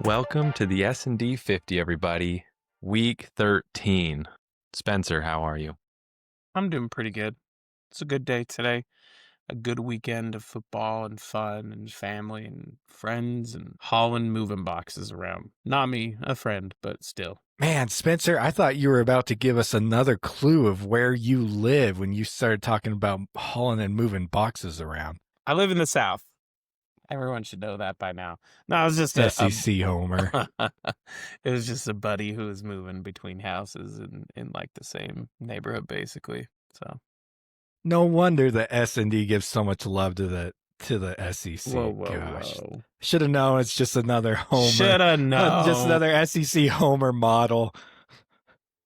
Welcome to the S&D 50, everybody. Week 13. Spencer, how are you? I'm doing pretty good. It's a good day today. A good weekend of football and fun and family and friends and hauling moving boxes around. Not me, a friend, but still. Man, Spencer, I thought you were about to give us another clue of where you live when you started talking about hauling and moving boxes around. I live in the South. Everyone should know that by now. No, it was just SEC Homer. it was just a buddy who was moving between houses in like the same neighborhood, basically. So No wonder the S&D gives so much love to the whoa, SEC. whoa, Gosh, whoa. should have known it's just another Homer, Shoulda just known. another SEC Homer model.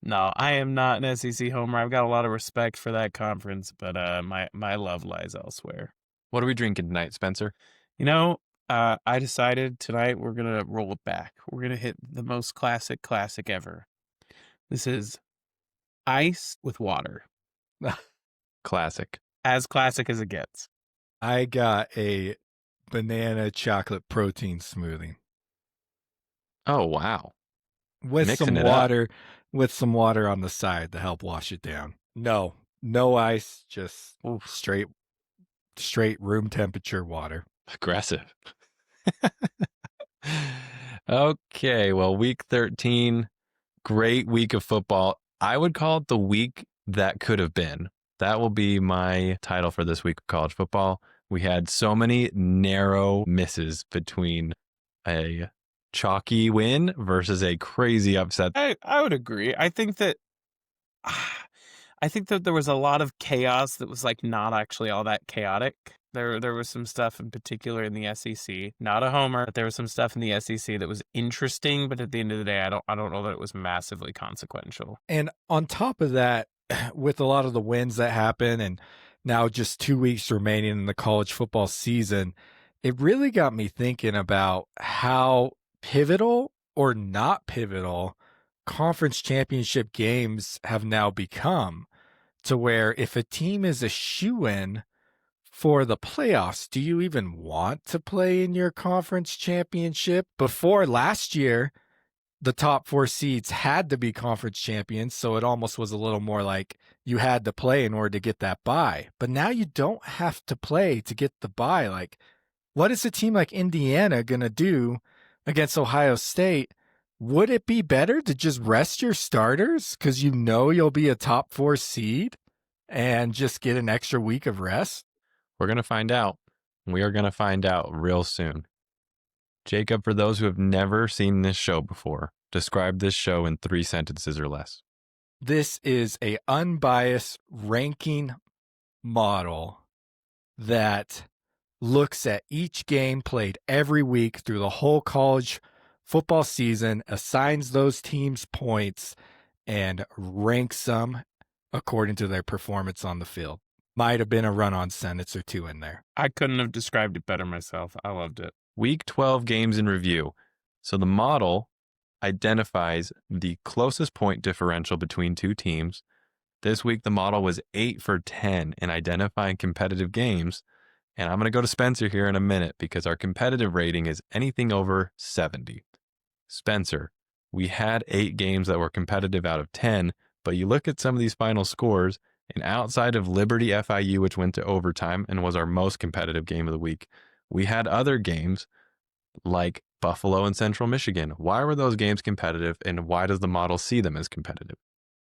No, I am not an SEC homer. I've got a lot of respect for that conference, but my love lies elsewhere. What are we drinking tonight, Spencer? You know, I decided tonight we're gonna roll it back. We're gonna hit the most classic ever. This is ice with water, Classic. as classic as it gets. I got a banana chocolate protein smoothie Oh, wow. with Mixing some it up. water on the side to help wash it down. No ice, just Oof. straight room temperature water. Aggressive. Okay, well, week 13, great week of football. I would call it the week that could have been. That will be my title for this week of college football. We had so many narrow misses between a chalky win versus a crazy upset. I would agree. I think that there was a lot of chaos that was like not actually all that chaotic. There was some stuff in particular in the SEC. Not a homer, but there was some stuff in the SEC that was interesting, but at the end of the day, I don't know that it was massively consequential. And on top of that, with a lot of the wins that happen and now just 2 weeks remaining in the college football season, it really got me thinking about how pivotal or not pivotal conference championship games have now become, to where if a team is a shoo-in for the playoffs, do you even want to play in your conference championship? Before last year, the top 4 seeds had to be conference champions, so it almost was a little more like you had to play in order to get that bye. But now you don't have to play to get the bye. Like, what is a team like Indiana going to do against Ohio State? Would it be better to just rest your starters because you know you'll be a top 4 seed and just get an extra week of rest? We're going to find out. We are going to find out real soon. Jacob, for those who have never seen this show before, describe this show in 3 sentences or less. This is a unbiased ranking model that looks at each game played every week through the whole college football season, assigns those teams points, and ranks them according to their performance on the field. Might have been a run-on sentence or two in there. I couldn't have described it better myself. I loved it. Week 12 games in review. So the model identifies the closest point differential between two teams. This week, the model was 8 for 10 in identifying competitive games. And I'm going to go to Spencer here in a minute because our competitive rating is anything over 70. Spencer, we had 8 games that were competitive out of 10, but you look at some of these final scores, and outside of Liberty FIU, which went to overtime and was our most competitive game of the week, we had other games like Buffalo and Central Michigan. Why were those games competitive, and why does the model see them as competitive?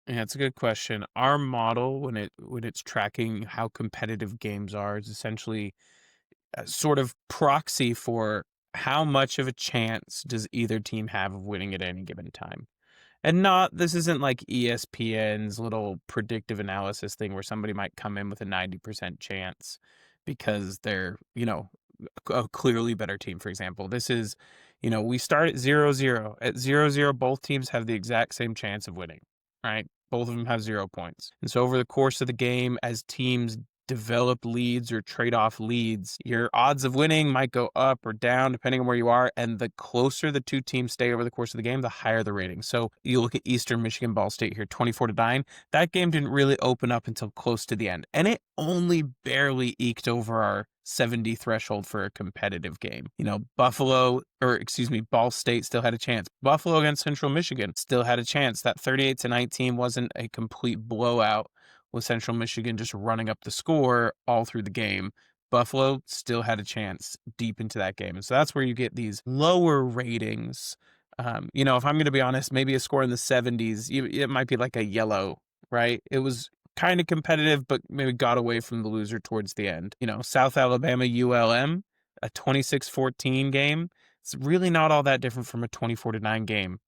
Yeah, it's a good question. Our model, when it's tracking how competitive games are, is essentially a sort of proxy for how much of a chance does either team have of winning at any given time. And this isn't like ESPN's little predictive analysis thing where somebody might come in with a 90% chance because they're, a clearly better team, for example. This is, we start at 0-0. At 0-0, both teams have the exact same chance of winning, right? Both of them have 0 points. And so over the course of the game, as teams develop leads or trade off leads, your odds of winning might go up or down depending on where you are. And the closer the two teams stay over the course of the game, the higher the rating. So you look at Eastern Michigan Ball State here, 24-9. That game didn't really open up until close to the end. And it only barely eked over our 70 threshold for a competitive game. Ball State still had a chance. Buffalo against Central Michigan still had a chance. That 38-19 wasn't a complete blowout with Central Michigan just running up the score all through the game. Buffalo still had a chance deep into that game. And so that's where you get these lower ratings. If I'm going to be honest, maybe a score in the 70s, it might be like a yellow, right? It was kind of competitive, but maybe got away from the loser towards the end. South Alabama ULM, a 26-14 game. It's really not all that different from a 24-9 game.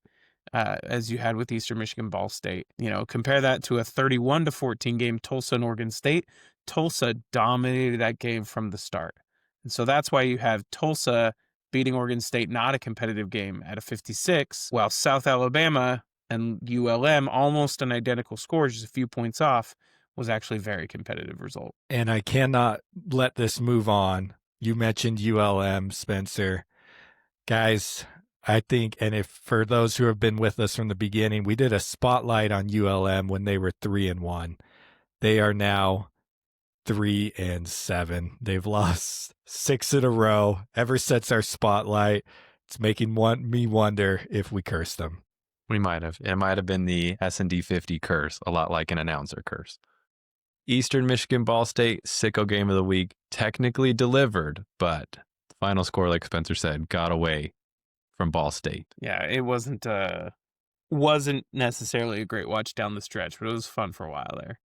As you had with Eastern Michigan Ball State. Compare that to a 31-14 game, Tulsa and Oregon State. Tulsa dominated that game from the start. And so that's why you have Tulsa beating Oregon State, not a competitive game, at a 56, while South Alabama and ULM, almost an identical score, just a few points off, was actually a very competitive result. And I cannot let this move on. You mentioned ULM, Spencer. Guys, I think, and if for those who have been with us from the beginning, we did a spotlight on ULM when they were 3-1. They are now 3-7. They've lost 6 in a row ever since our spotlight. It's making me wonder if we cursed them. We might have. It might have been the S&D 50 curse, a lot like an announcer curse. Eastern Michigan Ball State, sicko game of the week, technically delivered, but the final score, like Spencer said, got away from Ball State. Yeah, it wasn't necessarily a great watch down the stretch, but it was fun for a while there.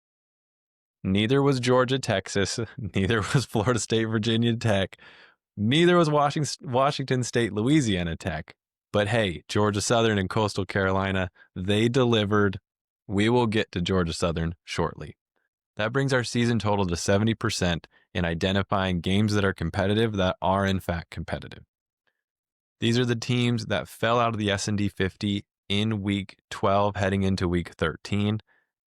Neither was Georgia, Texas. Neither was Florida State, Virginia Tech. Neither was Washington State, Louisiana Tech. But hey, Georgia Southern and Coastal Carolina, they delivered. We will get to Georgia Southern shortly. That brings our season total to 70% in identifying games that are competitive that are in fact competitive. These are the teams that fell out of the S&D 50 in week 12 heading into week 13.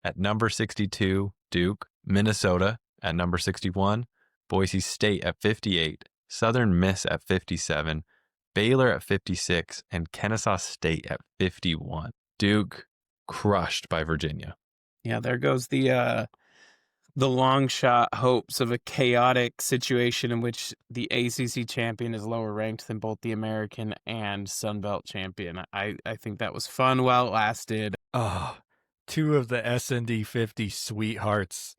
At number 62, Duke, Minnesota at number 61, Boise State at 58, Southern Miss at 57, Baylor at 56, and Kennesaw State at 51. Duke crushed by Virginia. Yeah, there goes the long shot hopes of a chaotic situation in which the ACC champion is lower ranked than both the American and Sun Belt champion. I think that was fun while it lasted. Oh, 2 of the S&D 50 sweethearts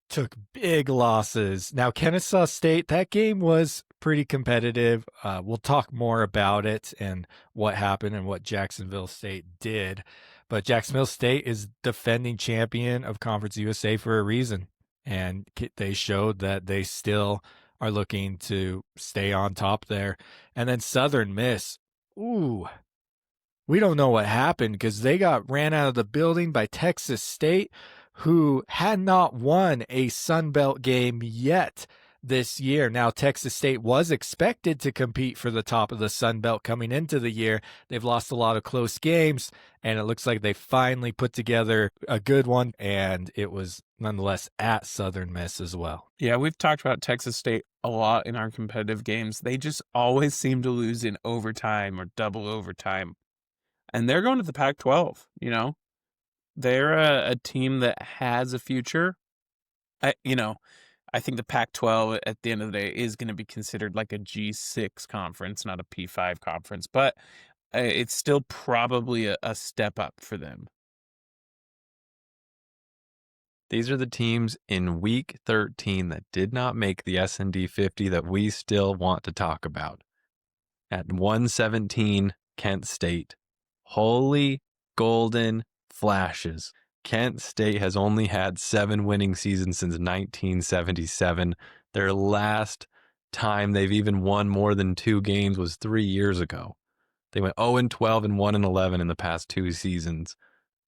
took big losses. Now, Kennesaw State, that game was pretty competitive. We'll talk more about it and what happened and what Jacksonville State did. But Jacksonville State is defending champion of Conference USA for a reason. And they showed that they still are looking to stay on top there. And then Southern Miss, we don't know what happened because they got ran out of the building by Texas State, who had not won a Sun Belt game yet this year. Now, Texas State was expected to compete for the top of the Sun Belt coming into the year. They've lost a lot of close games, and it looks like they finally put together a good one, and it was nonetheless at Southern Miss as well. Yeah, we've talked about Texas State a lot in our competitive games. They just always seem to lose in overtime or double overtime. And they're going to the Pac-12, They're a team that has a future. I think the Pac-12 at the end of the day is going to be considered like a G6 conference, not a P5 conference, but it's still probably a step up for them. These are the teams in week 13 that did not make the S&D 50 that we still want to talk about. At 117, Kent State. Holy golden flashes. Kent State has only had 7 winning seasons since 1977. Their last time they've even won more than 2 games was 3 years ago. They went 0-12 and 1-11 in the past 2 seasons.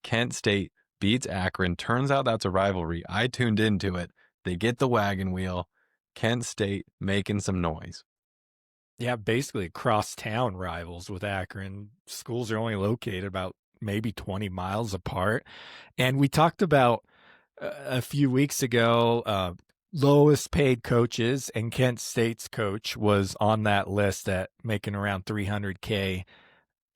Kent State beats Akron. Turns out that's a rivalry. I tuned into it. They get the wagon wheel. Kent State making some noise. Yeah, basically crosstown rivals with Akron. Schools are only located about maybe 20 miles apart. And we talked about a few weeks ago, lowest paid coaches, and Kent State's coach was on that list at making around $300K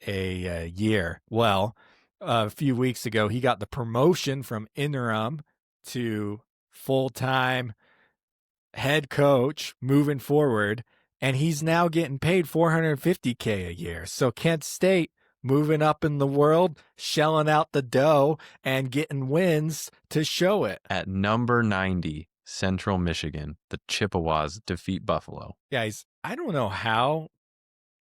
a year. Well, a few weeks ago, he got the promotion from interim to full-time head coach moving forward, and he's now getting paid $450K a year. So Kent State moving up in the world, shelling out the dough, and getting wins to show it. At number 90, Central Michigan, the Chippewas defeat Buffalo. Guys, I don't know how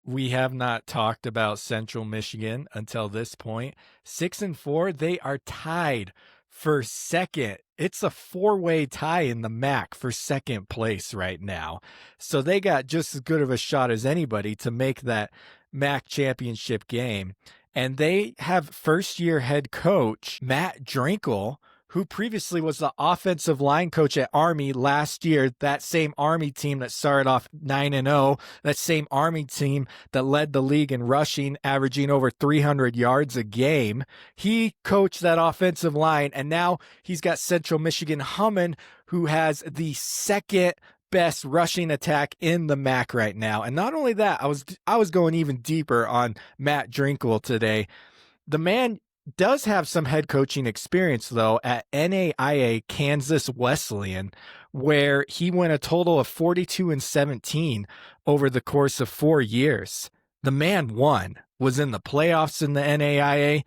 we have not talked about Central Michigan until this point. 6-4, they are tied for second. It's a four-way tie in the MAC for second place right now. So they got just as good of a shot as anybody to make that MAC championship game. And they have first-year head coach Matt Drinkle, who previously was the offensive line coach at Army last year, that same Army team that started off 9-0, that same Army team that led the league in rushing, averaging over 300 yards a game. He coached that offensive line, and now he's got Central Michigan humming, who has the second best rushing attack in the MAC right now. And not only that, I was going even deeper on Matt Drinkle today. The man does have some head coaching experience, though, at NAIA Kansas Wesleyan, where he went a total of 42-17 over the course of 4 years. The man was in the playoffs in the NAIA,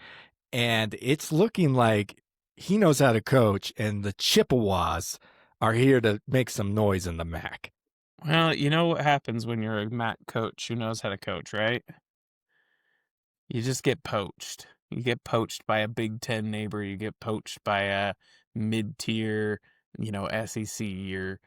and it's looking like he knows how to coach, and the Chippewas are here to make some noise in the MAC. Well, you know what happens when you're a MAC coach who knows how to coach, right? You just get poached. You get poached by a Big Ten neighbor. You get poached by a mid-tier, SEC or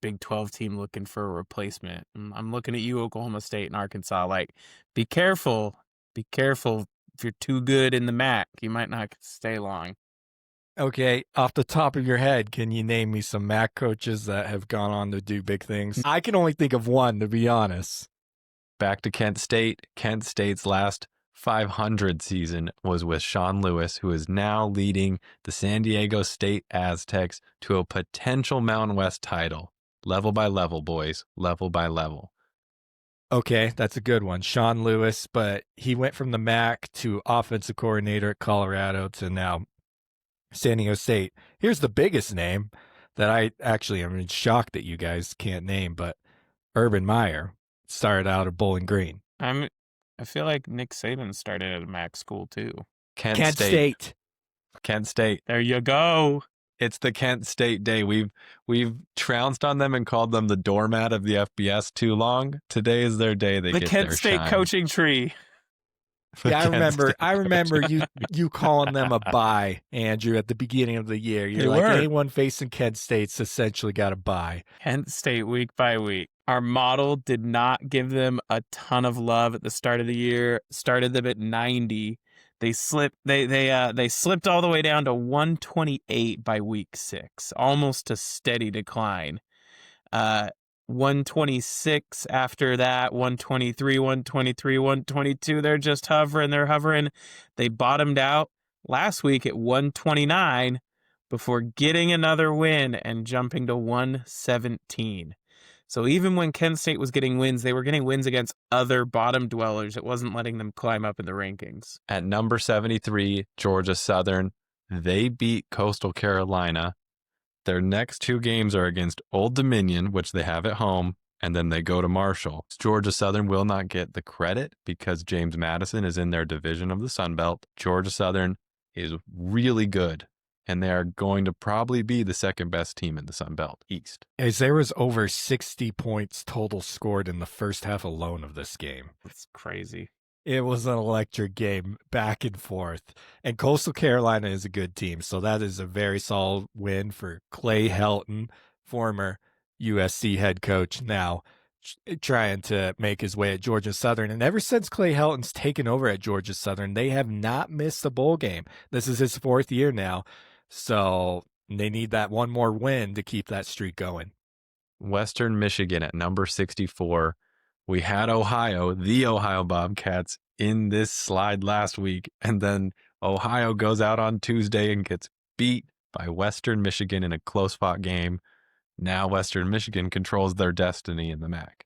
Big 12 team looking for a replacement. I'm looking at you, Oklahoma State and Arkansas, like, be careful. Be careful. If you're too good in the MAC, you might not stay long. Okay, off the top of your head, can you name me some MAC coaches that have gone on to do big things? I can only think of one, to be honest. Back to Kent State. Kent State's last 500 season was with Sean Lewis, who is now leading the San Diego State Aztecs to a potential Mountain West title. Level by level, boys. Level by level. Okay, that's a good one. Sean Lewis, but he went from the MAC to offensive coordinator at Colorado to now San Diego State. Here's the biggest name that I'm shocked that you guys can't name, but Urban Meyer started out at Bowling Green. I feel like Nick Saban started at a MAC school too. Kent State. Kent State. There you go. It's the Kent State day. We've trounced on them and called them the doormat of the FBS too long. Today is their day. They the get Kent their State shine. coaching tree. Yeah, I remember you calling them a bye, Andrew, at the beginning of the year. You're like, anyone facing Kent State's essentially got a bye. Kent State week by week. Our model did not give them a ton of love at the start of the year. Started them at 90. They slipped all the way down to 128 by week 6, almost a steady decline. 126 after that, 123, 123, 122. They're just hovering. They're hovering. They bottomed out last week at 129 before getting another win and jumping to 117. So even when Kent State was getting wins, they were getting wins against other bottom dwellers. It wasn't letting them climb up in the rankings. At number 73, Georgia Southern, they beat Coastal Carolina. Their next 2 games are against Old Dominion, which they have at home, and then they go to Marshall. Georgia Southern will not get the credit because James Madison is in their division of the Sun Belt. Georgia Southern is really good, and they are going to probably be the second best team in the Sun Belt East. As there was over 60 points total scored in the first half alone of this game. It's crazy. It was an electric game, back and forth. And Coastal Carolina is a good team, so that is a very solid win for Clay Helton, former USC head coach, now trying to make his way at Georgia Southern. And ever since Clay Helton's taken over at Georgia Southern, they have not missed a bowl game. This is his 4th year now, so they need that one more win to keep that streak going. Western Michigan at number 64. We had the Ohio Bobcats, in this slide last week, and then Ohio goes out on Tuesday and gets beat by Western Michigan in a close-fought game. Now Western Michigan controls their destiny in the MAC.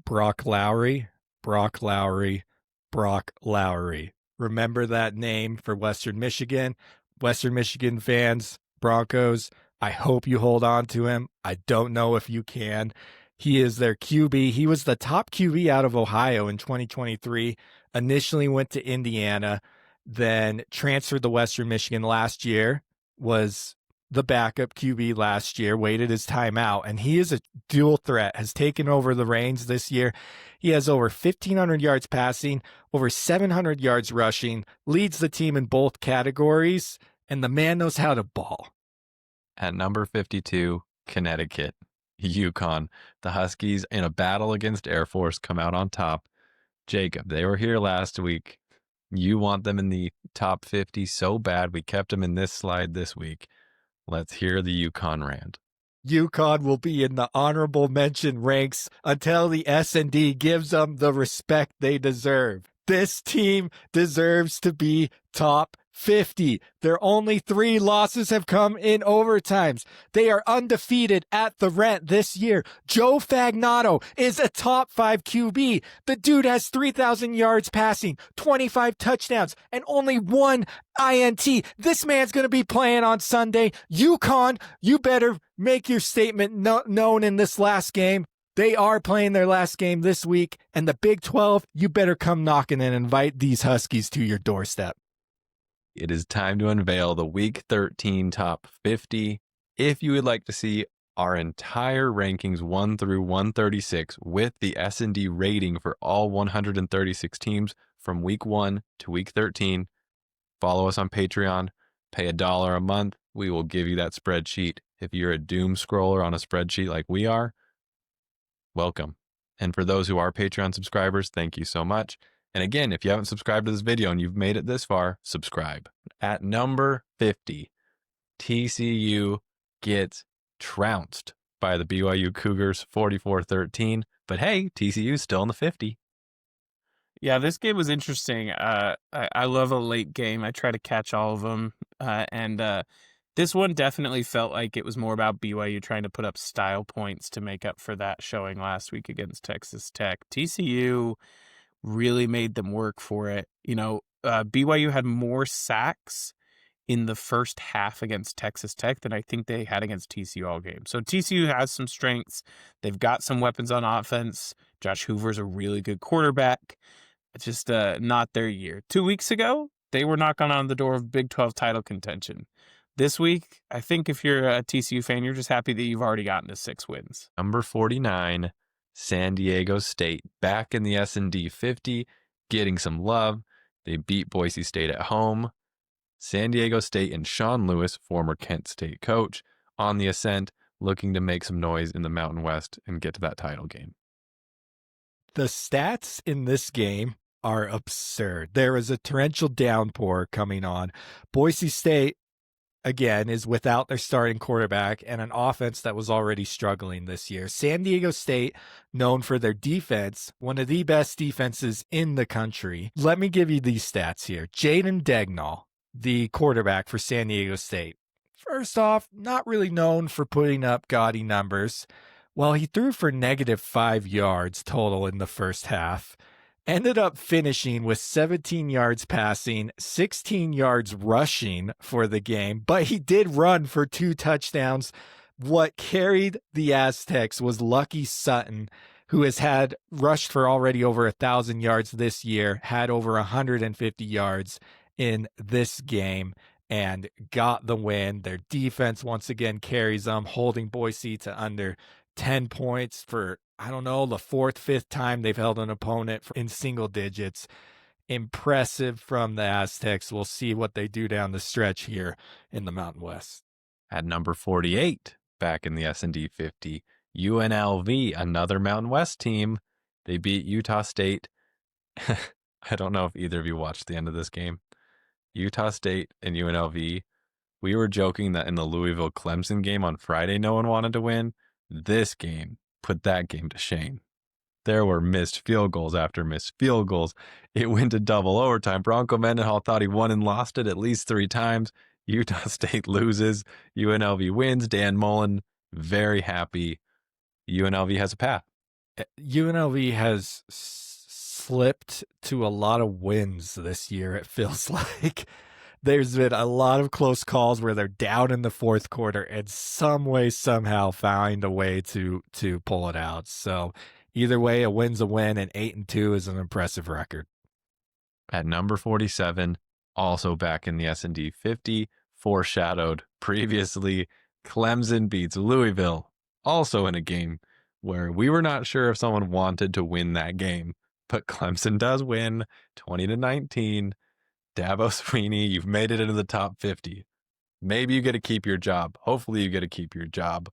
Brock Lowry, Brock Lowry, Brock Lowry. Remember that name for Western Michigan. Western Michigan fans, Broncos, I hope you hold on to him. I don't know if you can. He is their QB. He was the top QB out of Ohio in 2023. Initially went to Indiana, then transferred to Western Michigan last year, was the backup QB last year, waited his time out, and he is a dual threat, has taken over the reins this year. He has over 1,500 yards passing, over 700 yards rushing, leads the team in both categories, and the man knows how to ball. At number 52, Connecticut, UConn. The Huskies, in a battle against Air Force, come out on top. Jacob, they were here last week. You want them in the top 50 so bad, we kept them in this slide this week. Let's hear the UConn rant. UConn will be in the honorable mention ranks until the S&D gives them the respect they deserve. This team deserves to be top 50. Their only 3 losses have come in overtimes. They are undefeated at the rent this year. Joe Fagnato is a top 5 QB. The dude has 3,000 yards passing, 25 touchdowns, and only 1 INT. This man's going to be playing on Sunday. UConn, you better make your statement known in this last game. They are playing their last game this week, and the Big 12, you better come knocking and invite these Huskies to your doorstep. It is time to unveil the Week 13 Top 50. If you would like to see our entire rankings 1 through 136 with the S&D rating for all 136 teams from Week 1 to Week 13, follow us on Patreon, pay $1 a month. We will give you that spreadsheet. If you're a doom scroller on a spreadsheet like we are, welcome. And for those who are Patreon subscribers, thank you so much. And again, if you haven't subscribed to this video and you've made it this far, subscribe. At number 50, TCU gets trounced by the BYU Cougars 44-13. But hey, TCU's still in the 50. Yeah, this game was interesting. I love a late game. I try to catch all of them. And this one definitely felt like it was more about BYU trying to put up style points to make up for that showing last week against Texas Tech. TCU really made them work for it. You know, BYU had more sacks in the first half against Texas Tech than I think they had against TCU all game. So TCU has some strengths. They've got some weapons on offense. Josh Hoover's a really good quarterback. It's just not their year. 2 weeks ago, they were knocking on the door of Big 12 title contention. This week, I think if you're a TCU fan, you're just happy that you've already gotten to 6 wins. Number 49, San Diego State, back in the S&D 50, getting some love. They beat Boise State at home. San Diego State and Sean Lewis, former Kent State coach, on the ascent, looking to make some noise in the Mountain West and get to that title game. The stats in this game are absurd. There is a torrential downpour coming on. Boise State, again, is without their starting quarterback and an offense that was already struggling this year. San Diego State, known for their defense, one of the best defenses in the country. Let me give you these stats here. Jaden Dagnall, the quarterback for San Diego State. First off, not really known for putting up gaudy numbers. Well, he threw for -5 yards total in the first half. Ended up finishing with 17 yards passing, 16 yards rushing for the game, but he did run for 2 touchdowns. What carried the Aztecs was Lucky Sutton, who has had rushed for already over 1,000 yards this year, had over 150 yards in this game, and got the win. Their defense once again carries them, holding Boise to under 10 points for, I don't know, the 4th, 5th time they've held an opponent in single digits. Impressive from the Aztecs. We'll see what they do down the stretch here in the Mountain West. At number 48, back in the S&D 50, UNLV, another Mountain West team. They beat Utah State. I don't know if either of you watched the end of this game. Utah State and UNLV, we were joking that in the Louisville-Clemson game on Friday, no one wanted to win. This game put that game to shame. There were missed field goals after missed field goals. It went to double overtime. Bronco Mendenhall thought he won and lost it at least 3 times. Utah State loses. UNLV wins. Dan Mullen Very happy UNLV has a path. UNLV has slipped to a lot of wins this year, it feels like. There's been a lot of close calls where they're down in the fourth quarter and some way, somehow find a way to pull it out. So either way, a win's a win, and 8-2 is an impressive record. At number 47, also back in the S&D 50, foreshadowed previously, Clemson beats Louisville, also in a game where we were not sure if someone wanted to win that game, but Clemson does win 20-19. Dabo Swinney, you've made it into the top 50. Maybe you get to keep your job. Hopefully you get to keep your job.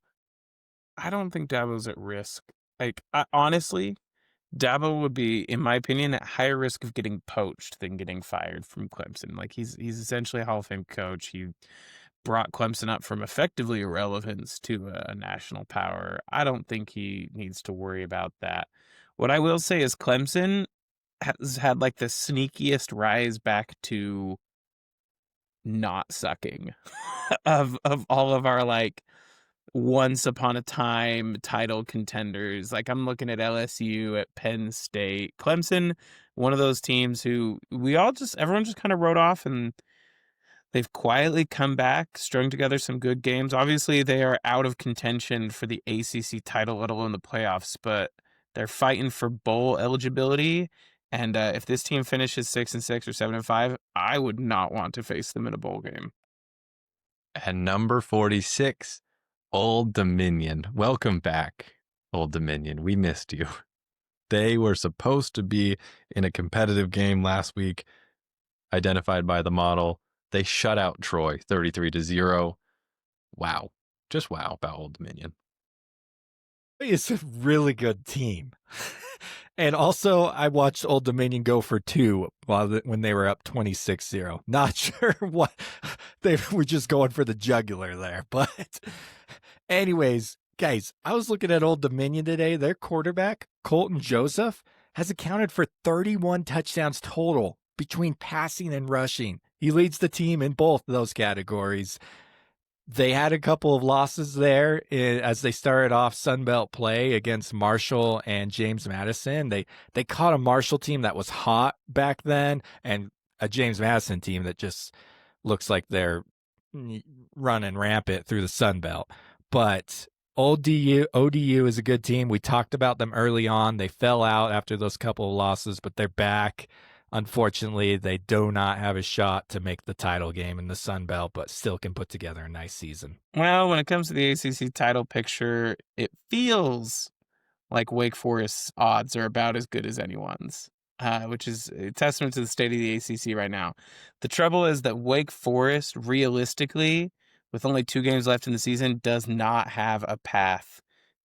I don't think Dabo's at risk. Like, honestly, Dabo would be, in my opinion, at higher risk of getting poached than getting fired from Clemson. Like, he's essentially a Hall of Fame coach. He brought Clemson up from effectively irrelevance to a national power. I don't think he needs to worry about that. What I will say is Clemson has had like the sneakiest rise back to not sucking of all of our like once upon a time title contenders. Like, I'm looking at LSU, at Penn State, Clemson, one of those teams who everyone just kind of wrote off, and they've quietly come back, strung together some good games. Obviously, they are out of contention for the ACC title, let alone the playoffs, but they're fighting for bowl eligibility. And if this team finishes 6-6 or 7-5, I would not want to face them in a bowl game. At number 46, Old Dominion. Welcome back, Old Dominion. We missed you. They were supposed to be in a competitive game last week, identified by the model. They shut out Troy 33-0. Wow. Just wow about Old Dominion. It's a really good team. And also, I watched Old Dominion go for 2 when they were up 26-0. Not sure what they were, just going for the jugular there. But anyways, guys, I was looking at Old Dominion today. Their quarterback, Colton Joseph, has accounted for 31 touchdowns total between passing and rushing. He leads the team in both of those categories. They had a couple of losses there as they started off Sunbelt play against Marshall and James Madison. They caught a Marshall team that was hot back then and a James Madison team that just looks like they're running rampant through the Sunbelt. But ODU is a good team. We talked about them early on. They fell out after those couple of losses, but they're back. Unfortunately, they do not have a shot to make the title game in the Sun Belt, but still can put together a nice season. Well, when it comes to the ACC title picture, it feels like Wake Forest's odds are about as good as anyone's, which is a testament to the state of the ACC right now. The trouble is that Wake Forest, realistically, with only 2 games left in the season, does not have a path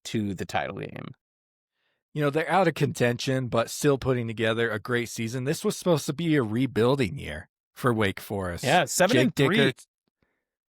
to the title game. You know, they're out of contention, but still putting together a great season. This was supposed to be a rebuilding year for Wake Forest. Yeah, 7-3.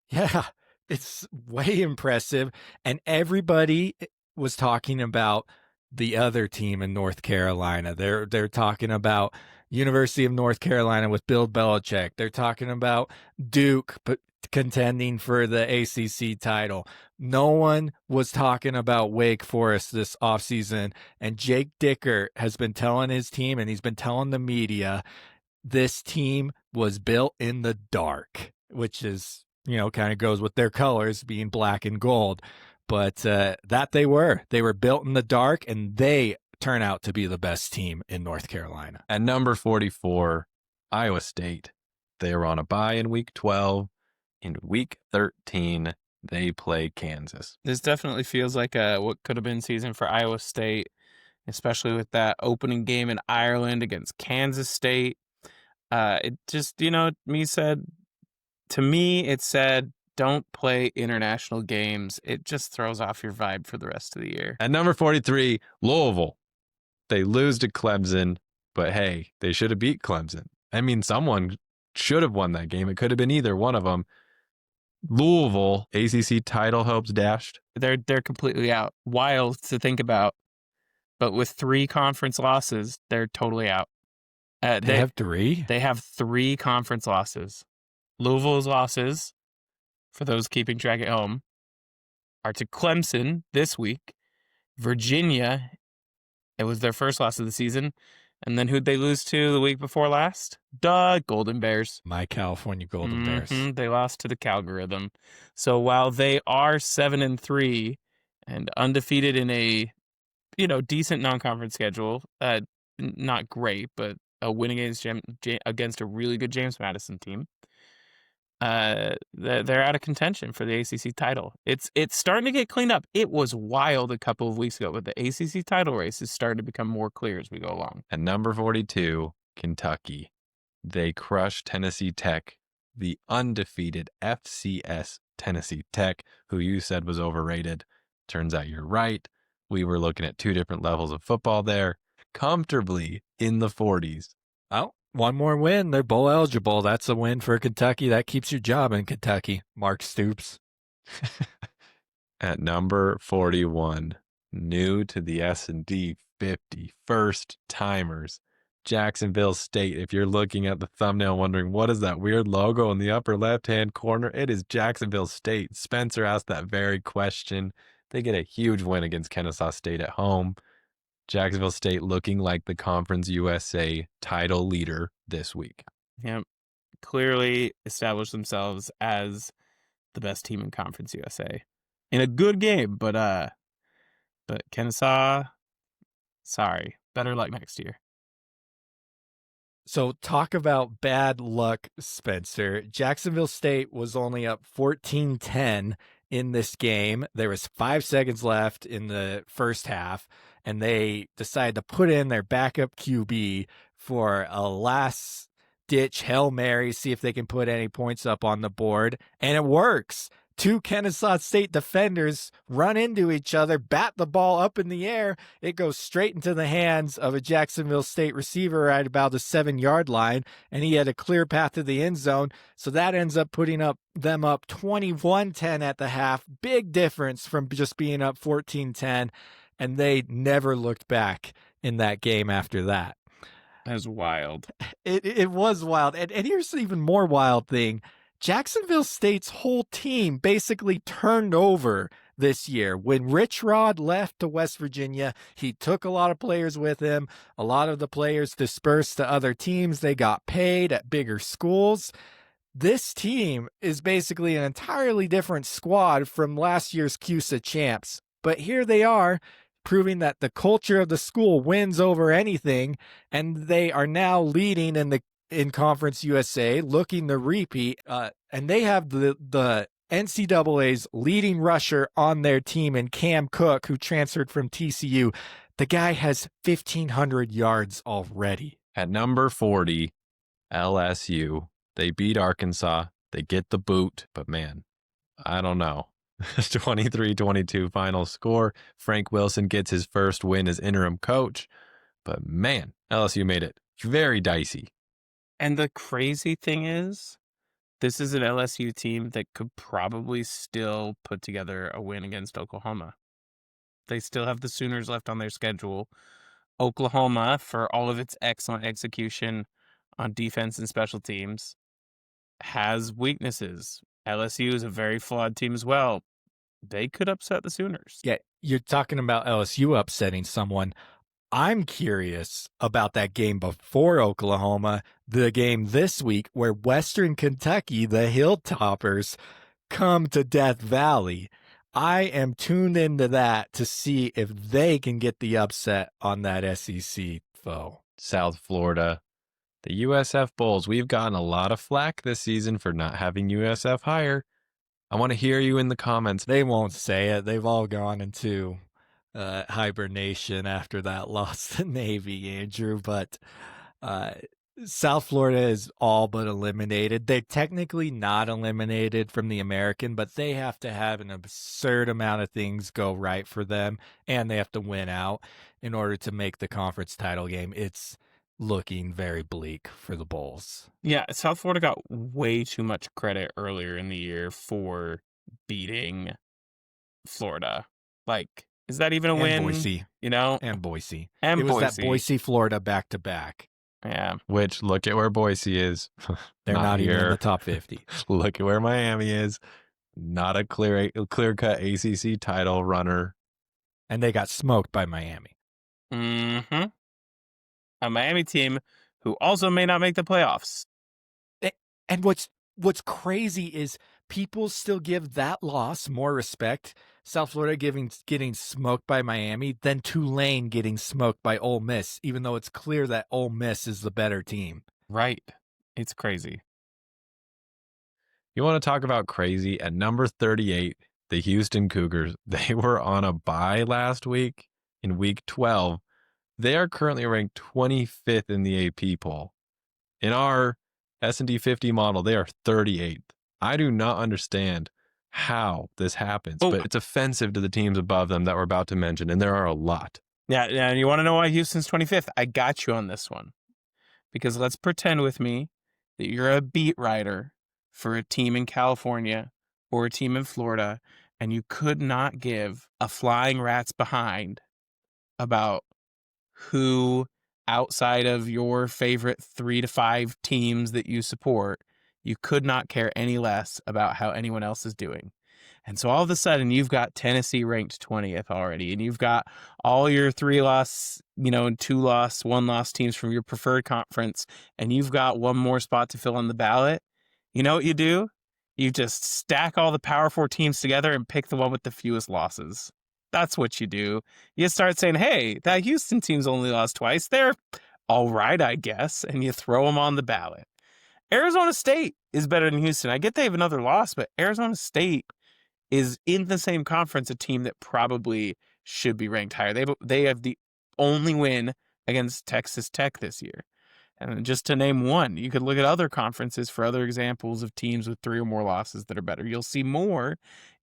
Yeah, it's way impressive. And everybody was talking about the other team in North Carolina. They're talking about University of North Carolina with Bill Belichick. They're talking about Duke, but contending for the ACC title. No one was talking about Wake Forest this offseason, and Jake Dicker has been telling his team, and he's been telling the media, this team was built in the dark, which is, you know, kind of goes with their colors being black and gold. But that they were built in the dark, and they turn out to be the best team in North Carolina. At number 44, Iowa State. They were on a bye in week 12. In week 13, they play Kansas. This definitely feels like what could have been season for Iowa State, especially with that opening game in Ireland against Kansas State. It just, it said, don't play international games. It just throws off your vibe for the rest of the year. At number 43, Louisville. They lose to Clemson, but hey, they should have beat Clemson. I mean, someone should have won that game. It could have been either one of them. Louisville, ACC title hopes dashed. They're completely out. Wild to think about. But with 3 conference losses, they're totally out. They have 3? They have 3 conference losses. Louisville's losses, for those keeping track at home, are to Clemson this week. Virginia, it was their first loss of the season. And then who'd they lose to the week before last? Golden Bears. My California Golden Bears. They lost to the Calgorithm. So while they are 7-3 and undefeated in a decent non-conference schedule, not great, but a win against a really good James Madison team, they're out of contention for the ACC title. It's starting to get cleaned up. It was wild a couple of weeks ago, but the ACC title race is starting to become more clear as we go along. At number 42, Kentucky. They crushed Tennessee Tech, the undefeated FCS Tennessee Tech, who you said was overrated. Turns out you're right. We were looking at 2 different levels of football there, comfortably in the 40s. Oh, one more win. They're bowl eligible. That's a win for Kentucky. That keeps your job in Kentucky. Mark Stoops. At number 41, new to the S&D 50, first timers, Jacksonville State. If you're looking at the thumbnail wondering what is that weird logo in the upper left-hand corner, it is Jacksonville State. Spencer asked that very question. They get a huge win against Kennesaw State at home. Jacksonville State looking like the Conference USA title leader this week. Yep. Clearly established themselves as the best team in Conference USA in a good game, but Kennesaw, sorry, better luck next year. So talk about bad luck, Spencer. Jacksonville State was only up 14-10 in this game. There was 5 seconds left in the first half, and they decided to put in their backup QB for a last-ditch Hail Mary, see if they can put any points up on the board, and it works. 2 Kennesaw State defenders run into each other, bat the ball up in the air. It goes straight into the hands of a Jacksonville State receiver at about the 7-yard line, and he had a clear path to the end zone. So that ends up putting them up 21-10 at the half. Big difference from just being up 14-10, and they never looked back in that game after that. That's wild. It was wild. And here's the even more wild thing. Jacksonville State's whole team basically turned over this year. When Rich Rod left to West Virginia, he took a lot of players with him. A lot of the players dispersed to other teams. They got paid at bigger schools. This team is basically an entirely different squad from last year's CUSA champs. But here they are, proving that the culture of the school wins over anything, and they are now leading in Conference USA, looking to repeat, and they have the NCAA's leading rusher on their team in Cam Cook, who transferred from TCU. The guy has 1,500 yards already. At number 40, LSU. They beat Arkansas. They get the boot, but man, I don't know. 23-22 final score. Frank Wilson gets his first win as interim coach, but man, LSU made it very dicey. And the crazy thing is, this is an LSU team that could probably still put together a win against Oklahoma. They still have the Sooners left on their schedule. Oklahoma, for all of its excellent execution on defense and special teams, has weaknesses. LSU is a very flawed team as well. They could upset the Sooners. Yeah, you're talking about LSU upsetting someone. I'm curious about that game before Oklahoma, the game this week where Western Kentucky, the Hilltoppers, come to Death Valley. I am tuned into that to see if they can get the upset on that SEC foe. South Florida, the USF Bulls. We've gotten a lot of flack this season for not having USF higher. I want to hear you in the comments. They won't say it. They've all gone into hibernation after that loss to Navy, Andrew. But South Florida is all but eliminated. They're technically not eliminated from the American, but they have to have an absurd amount of things go right for them, and they have to win out in order to make the conference title game. It's looking very bleak for the Bulls. Yeah, South Florida got way too much credit earlier in the year for beating Florida. Like, is that even a win? Boise. You know? And Boise. And it was Boise. that Boise, Florida back-to-back. Yeah. Which, look at where Boise is. They're not even in the top 50. Look at where Miami is. Not a clear-cut ACC title runner. And they got smoked by Miami. Mm-hmm. A Miami team who also may not make the playoffs. And what's crazy is people still give that loss more respect. South Florida getting smoked by Miami than Tulane getting smoked by Ole Miss, even though it's clear that Ole Miss is the better team. Right. It's crazy. You want to talk about crazy? At number 38, the Houston Cougars, they were on a bye last week in week 12. They are currently ranked 25th in the AP poll. In our S&D 50 model, they are 38th. I do not understand how this happens, but it's offensive to the teams above them that we're about to mention, and there are a lot. Yeah, and you want to know why Houston's 25th? I got you on this one. Because let's pretend with me that you're a beat writer for a team in California or a team in Florida, and you could not give a flying rat's behind about who, outside of your favorite 3 to 5 teams that you support, you could not care any less about how anyone else is doing. And so all of a sudden you've got Tennessee ranked 20th already, and you've got all your 3-loss, and 2-loss, 1-loss teams from your preferred conference, and you've got one more spot to fill on the ballot. You know what you do? You just stack all the Power 4 teams together and pick the one with the fewest losses. That's what you do. You start saying, hey, that Houston team's only lost twice. They're all right, I guess, and you throw them on the ballot. Arizona State is better than Houston. I get they have another loss, but Arizona State is in the same conference a team that probably should be ranked higher. They have the only win against Texas Tech this year. And just to name one, you could look at other conferences for other examples of teams with 3 or more losses that are better. You'll see more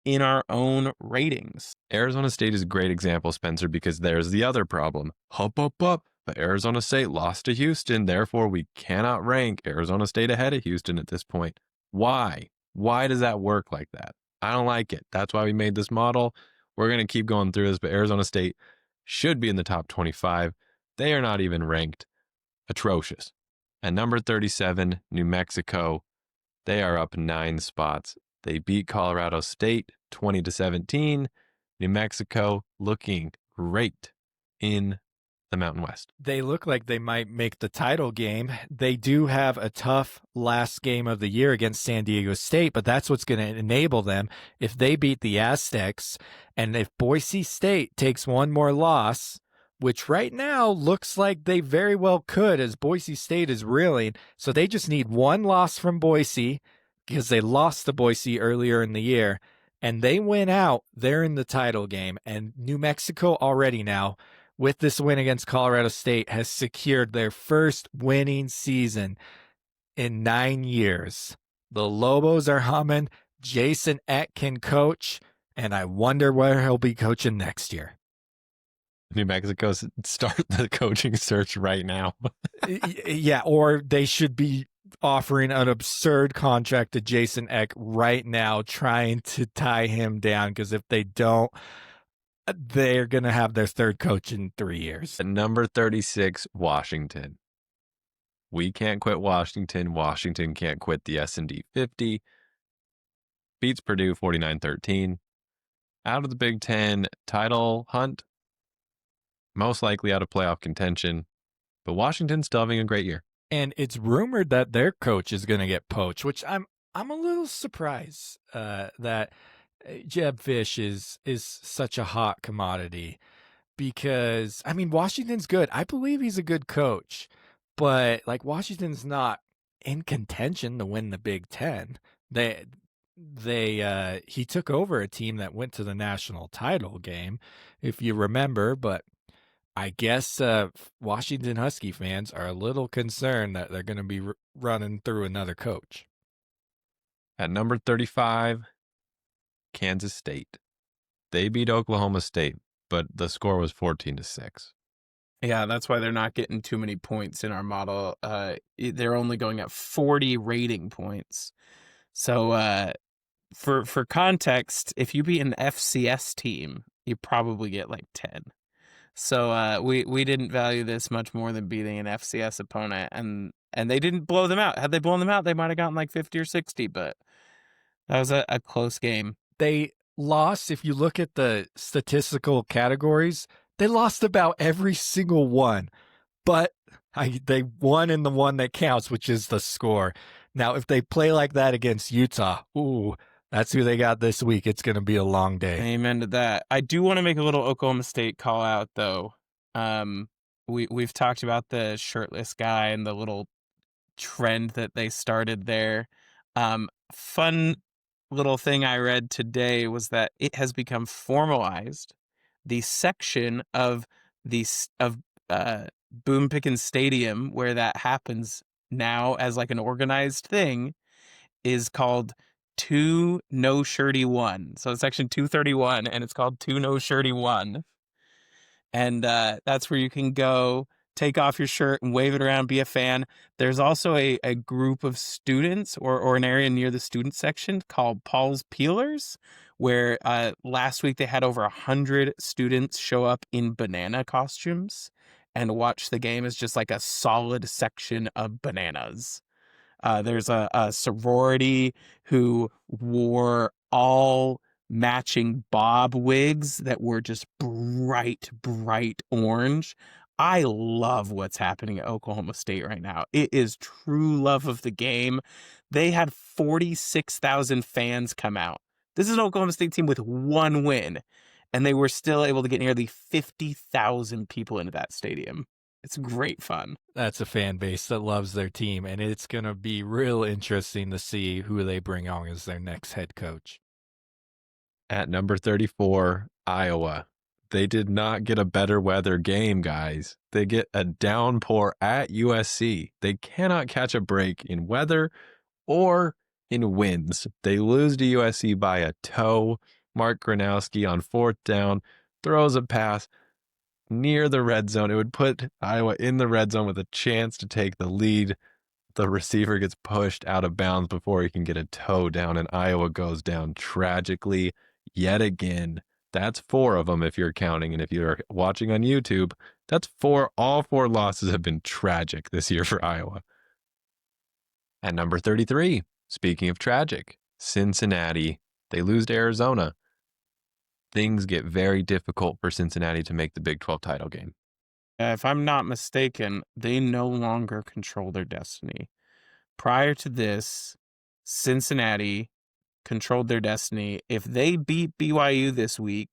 in our own ratings. Arizona State is a great example, Spencer, because there's the other problem. Up. But Arizona State lost to Houston. Therefore, we cannot rank Arizona State ahead of Houston at this point. Why? Why does that work like that? I don't like it. That's why we made this model. We're going to keep going through this, but Arizona State should be in the top 25. They are not even ranked. Atrocious. At number 37, New Mexico, they are up 9 spots. They beat Colorado State 20-17. New Mexico looking great in the Mountain West. They look like they might make the title game. They do have a tough last game of the year against San Diego State, but that's what's going to enable them if they beat the Aztecs. And if Boise State takes one more loss, which right now looks like they very well could, as Boise State is reeling. So they just need one loss from Boise because they lost to Boise earlier in the year, and they win out. They're in the title game. And New Mexico already now, with this win against Colorado State, has secured their first winning season in 9 years. The Lobos are humming. Jason Eck can coach, and I wonder where he'll be coaching next year. New Mexico, start the coaching search right now. Yeah, or they should be offering an absurd contract to Jason Eck right now, trying to tie him down, because if they don't, they're going to have their third coach in 3 years. At number 36, Washington. We can't quit Washington. Washington can't quit the S&D 50. Beats Purdue 49-13. Out of the Big Ten title hunt, most likely out of playoff contention, but Washington's still having a great year. And it's rumored that their coach is going to get poached, which I'm a little surprised that Jeb Fish is such a hot commodity, because I mean Washington's good. I believe he's a good coach, but like Washington's not in contention to win the Big Ten. He took over a team that went to the national title game, if you remember, but I guess Washington Husky fans are a little concerned that they're going to be running through another coach. At number 35, Kansas State. They beat Oklahoma State, but the score was 14-6. Yeah, that's why they're not getting too many points in our model. They're only going at 40 rating points. So for context, if you beat an FCS team, you probably get like 10. So we didn't value this much more than beating an FCS opponent, and they didn't blow them out. Had they blown them out, they might have gotten like 50 or 60, but That was a close game. They lost, if you look at the statistical categories, they lost about every single one. But they won in the one that counts, which is the score. Now, if they play like that against Utah, ooh, that's who they got this week. It's going to be a long day. Amen to that. I do want to make a little Oklahoma State call out, though. We've talked about the shirtless guy and the little trend that they started there. Fun little thing I read today was that it has become formalized. The section of Boone Pickens Stadium where that happens now as like an organized thing is called 2 No Shirty 1. So it's section 231 and it's called 2 No Shirty 1. And that's where you can go, take off your shirt and wave it around, be a fan. There's also a group of students or an area near the student section called Paul's Peelers, where last week they had over 100 students show up in banana costumes and watch the game as just like a solid section of bananas. There's a sorority who wore all matching bob wigs that were just bright orange. I love what's happening at Oklahoma State right now. It is true love of the game. They had 46,000 fans come out. This is an Oklahoma State team with one win, and they were still able to get nearly 50,000 people into that stadium. It's great fun. That's a fan base that loves their team, and it's going to be real interesting to see who they bring on as their next head coach. At number 34, Iowa. They did not get a better weather game, guys. They get a downpour at USC. They cannot catch a break in weather or in winds. They lose to USC by a toe. Mark Gronowski on 4th down throws a pass near the red zone. It would put Iowa in the red zone with a chance to take the lead. The receiver gets pushed out of bounds before he can get a toe down, and Iowa goes down tragically yet again. That's 4 of them if you're counting, and if you're watching on YouTube, that's 4. All 4 losses have been tragic this year for Iowa. At number 33, speaking of tragic, Cincinnati. They lose to Arizona. Things get very difficult for Cincinnati to make the Big 12 title game. If I'm not mistaken, they no longer control their destiny. Prior to this, Cincinnati controlled their destiny. If they beat BYU this week,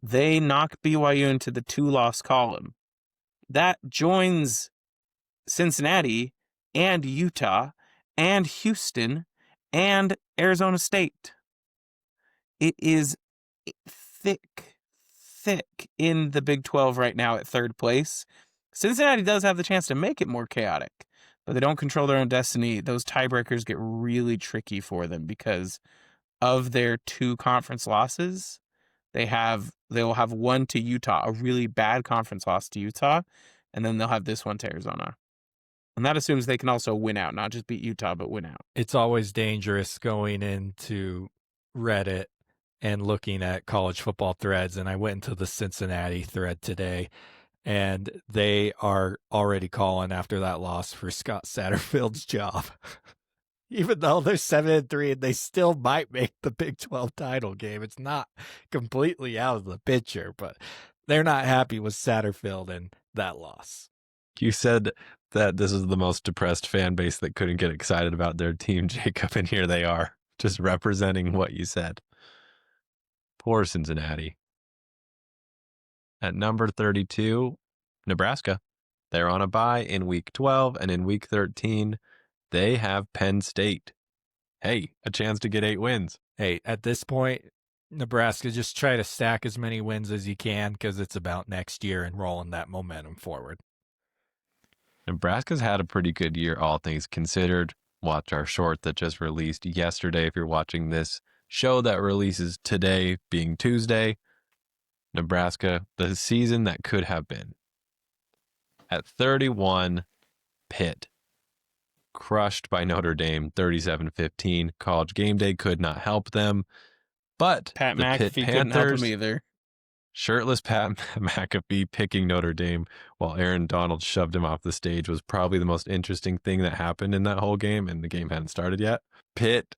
they knock BYU into the 2-loss column. That joins Cincinnati and Utah and Houston and Arizona State. It is thick in the Big 12 right now at 3rd place. Cincinnati does have the chance to make it more chaotic, but they don't control their own destiny. Those tiebreakers get really tricky for them because of their 2 conference losses. They'll have one to Utah, a really bad conference loss to Utah, and then they'll have this one to Arizona. And that assumes they can also win out, not just beat Utah, but win out. It's always dangerous going into Reddit and looking at college football threads. And I went into the Cincinnati thread today, and they are already calling after that loss for Scott Satterfield's job. Even though they're 7-3 and they still might make the Big 12 title game. It's not completely out of the picture, but they're not happy with Satterfield and that loss. You said that this is the most depressed fan base that couldn't get excited about their team, Jacob, and here they are, just representing what you said. Poor Cincinnati. At number 32, Nebraska. They're on a bye in week 12, and in week 13, they have Penn State. Hey, a chance to get 8 wins. Hey, at this point, Nebraska, just try to stack as many wins as you can because it's about next year and rolling that momentum forward. Nebraska's had a pretty good year, all things considered. Watch our short that just released yesterday if you're watching this show that releases today, being Tuesday. Nebraska, the season that could have been. At 31, Pitt. Crushed by Notre Dame, 37-15. College game day could not help them. But Pat the McAfee Pitt couldn't help Panthers, him either. shirtless Pat McAfee picking Notre Dame while Aaron Donald shoved him off the stage was probably the most interesting thing that happened in that whole game, and the game hadn't started yet. Pitt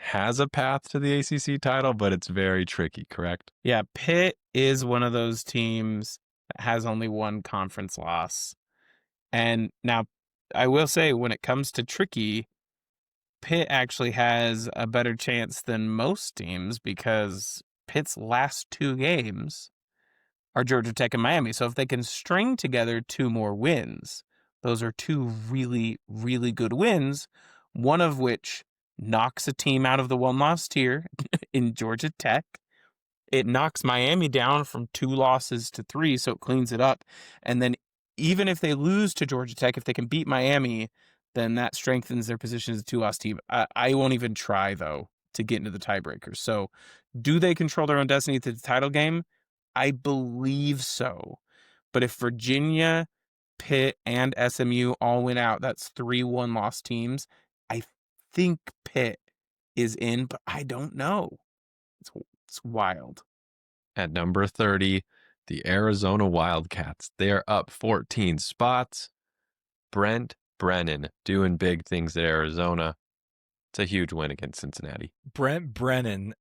has a path to the ACC title, but it's very tricky, correct? Yeah, Pitt is one of those teams that has only one conference loss. And now, I will say, when it comes to tricky, Pitt actually has a better chance than most teams because Pitt's last 2 games are Georgia Tech and Miami. So if they can string together 2 more wins, those are 2 really, really good wins, one of which knocks a team out of the one-loss tier in Georgia Tech. It knocks Miami down from 2 losses to 3, so it cleans it up. And then even if they lose to Georgia Tech, if they can beat Miami, then that strengthens their position as a 2-loss team. I won't even try, though, to get into the tiebreakers. So do they control their own destiny to the title game? I believe so. But if Virginia, Pitt, and SMU all win out, that's 3 one-loss teams. I think Pitt is in, but I don't know. It's wild. At number 30, the Arizona Wildcats. They are up 14 spots. Brent Brennan doing big things at Arizona. It's a huge win against Cincinnati. Brent Brennan.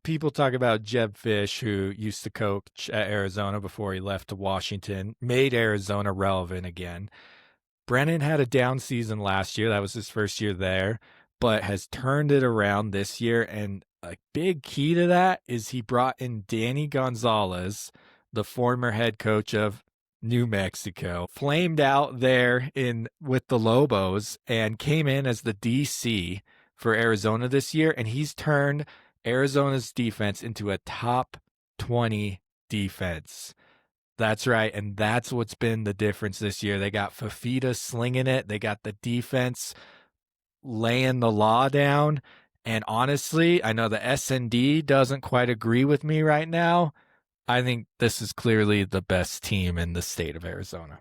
People talk about Jeb Fish, who used to coach at Arizona before he left to Washington, made Arizona relevant again. Brennan had a down season last year. That was his first year there, but has turned it around this year. And a big key to that is he brought in Danny Gonzalez, the former head coach of New Mexico, flamed out there with the Lobos and came in as the DC for Arizona this year. And he's turned Arizona's defense into a top 20 defense. That's right, and that's what's been the difference this year. They got Fafita slinging it. They got the defense laying the law down. And honestly, I know the S&D doesn't quite agree with me right now. I think this is clearly the best team in the state of Arizona.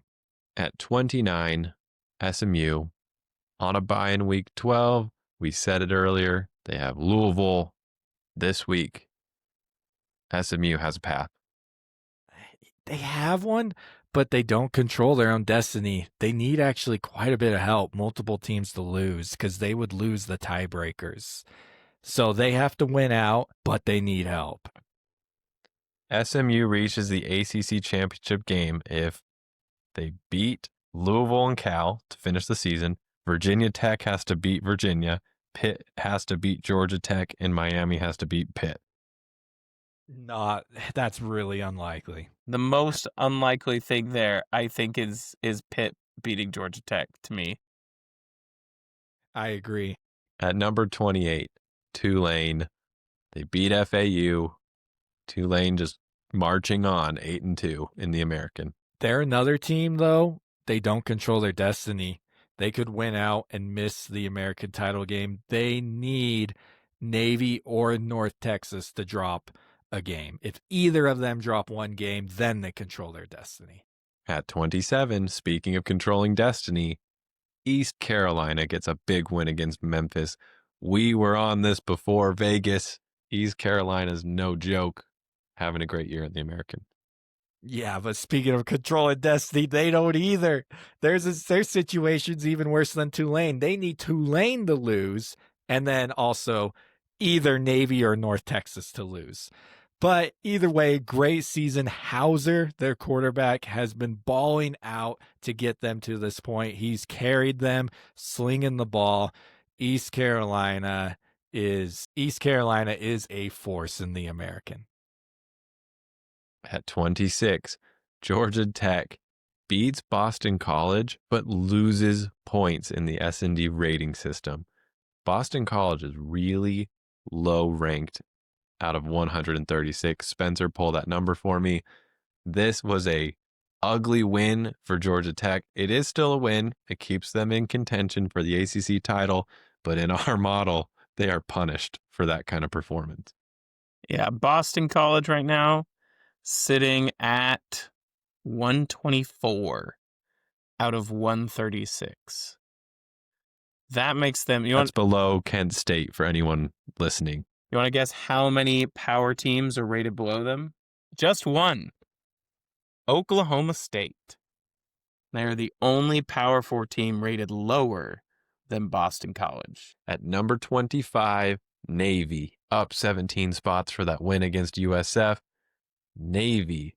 At 29, SMU on a bye in week 12. We said it earlier. They have Louisville this week. SMU has a path. They have one, but they don't control their own destiny. They need actually quite a bit of help, multiple teams to lose, because they would lose the tiebreakers. So they have to win out, but they need help. SMU reaches the ACC championship game if they beat Louisville and Cal to finish the season. Virginia Tech has to beat Virginia. Pitt has to beat Georgia Tech, and Miami has to beat Pitt. That's really unlikely. The most unlikely thing there, I think, is Pitt beating Georgia Tech to me. I agree. At number 28, Tulane. They beat FAU. Tulane just marching on 8-2 in the American. They're another team, though. They don't control their destiny. They could win out and miss the American title game. They need Navy or North Texas to drop a game. If either of them drop one game, then they control their destiny. At 27, speaking of controlling destiny, East Carolina gets a big win against Memphis. We were on this before Vegas. East Carolina's no joke, having a great year at the American. Yeah, but speaking of controlling destiny, they don't either. Their situation's even worse than Tulane. They need Tulane to lose, and then also either Navy or North Texas to lose. But either way, great season. Hauser, their quarterback, has been balling out to get them to this point. He's carried them, slinging the ball. East Carolina is a force in the American. At 26, Georgia Tech beats Boston College, but loses points in the S&D rating system. Boston College is really low ranked out of 136. Spencer, pull that number for me. This was a ugly win for Georgia Tech. It is still a win. It keeps them in contention for the ACC title, but in our model, they are punished for that kind of performance. Yeah, Boston College right now, sitting at 124 out of 136. That makes them... That's below Kent State for anyone listening. You want to guess how many power teams are rated below them? Just one. Oklahoma State. They are the only Power 4 team rated lower than Boston College. At number 25, Navy, up 17 spots for that win against USF. Navy.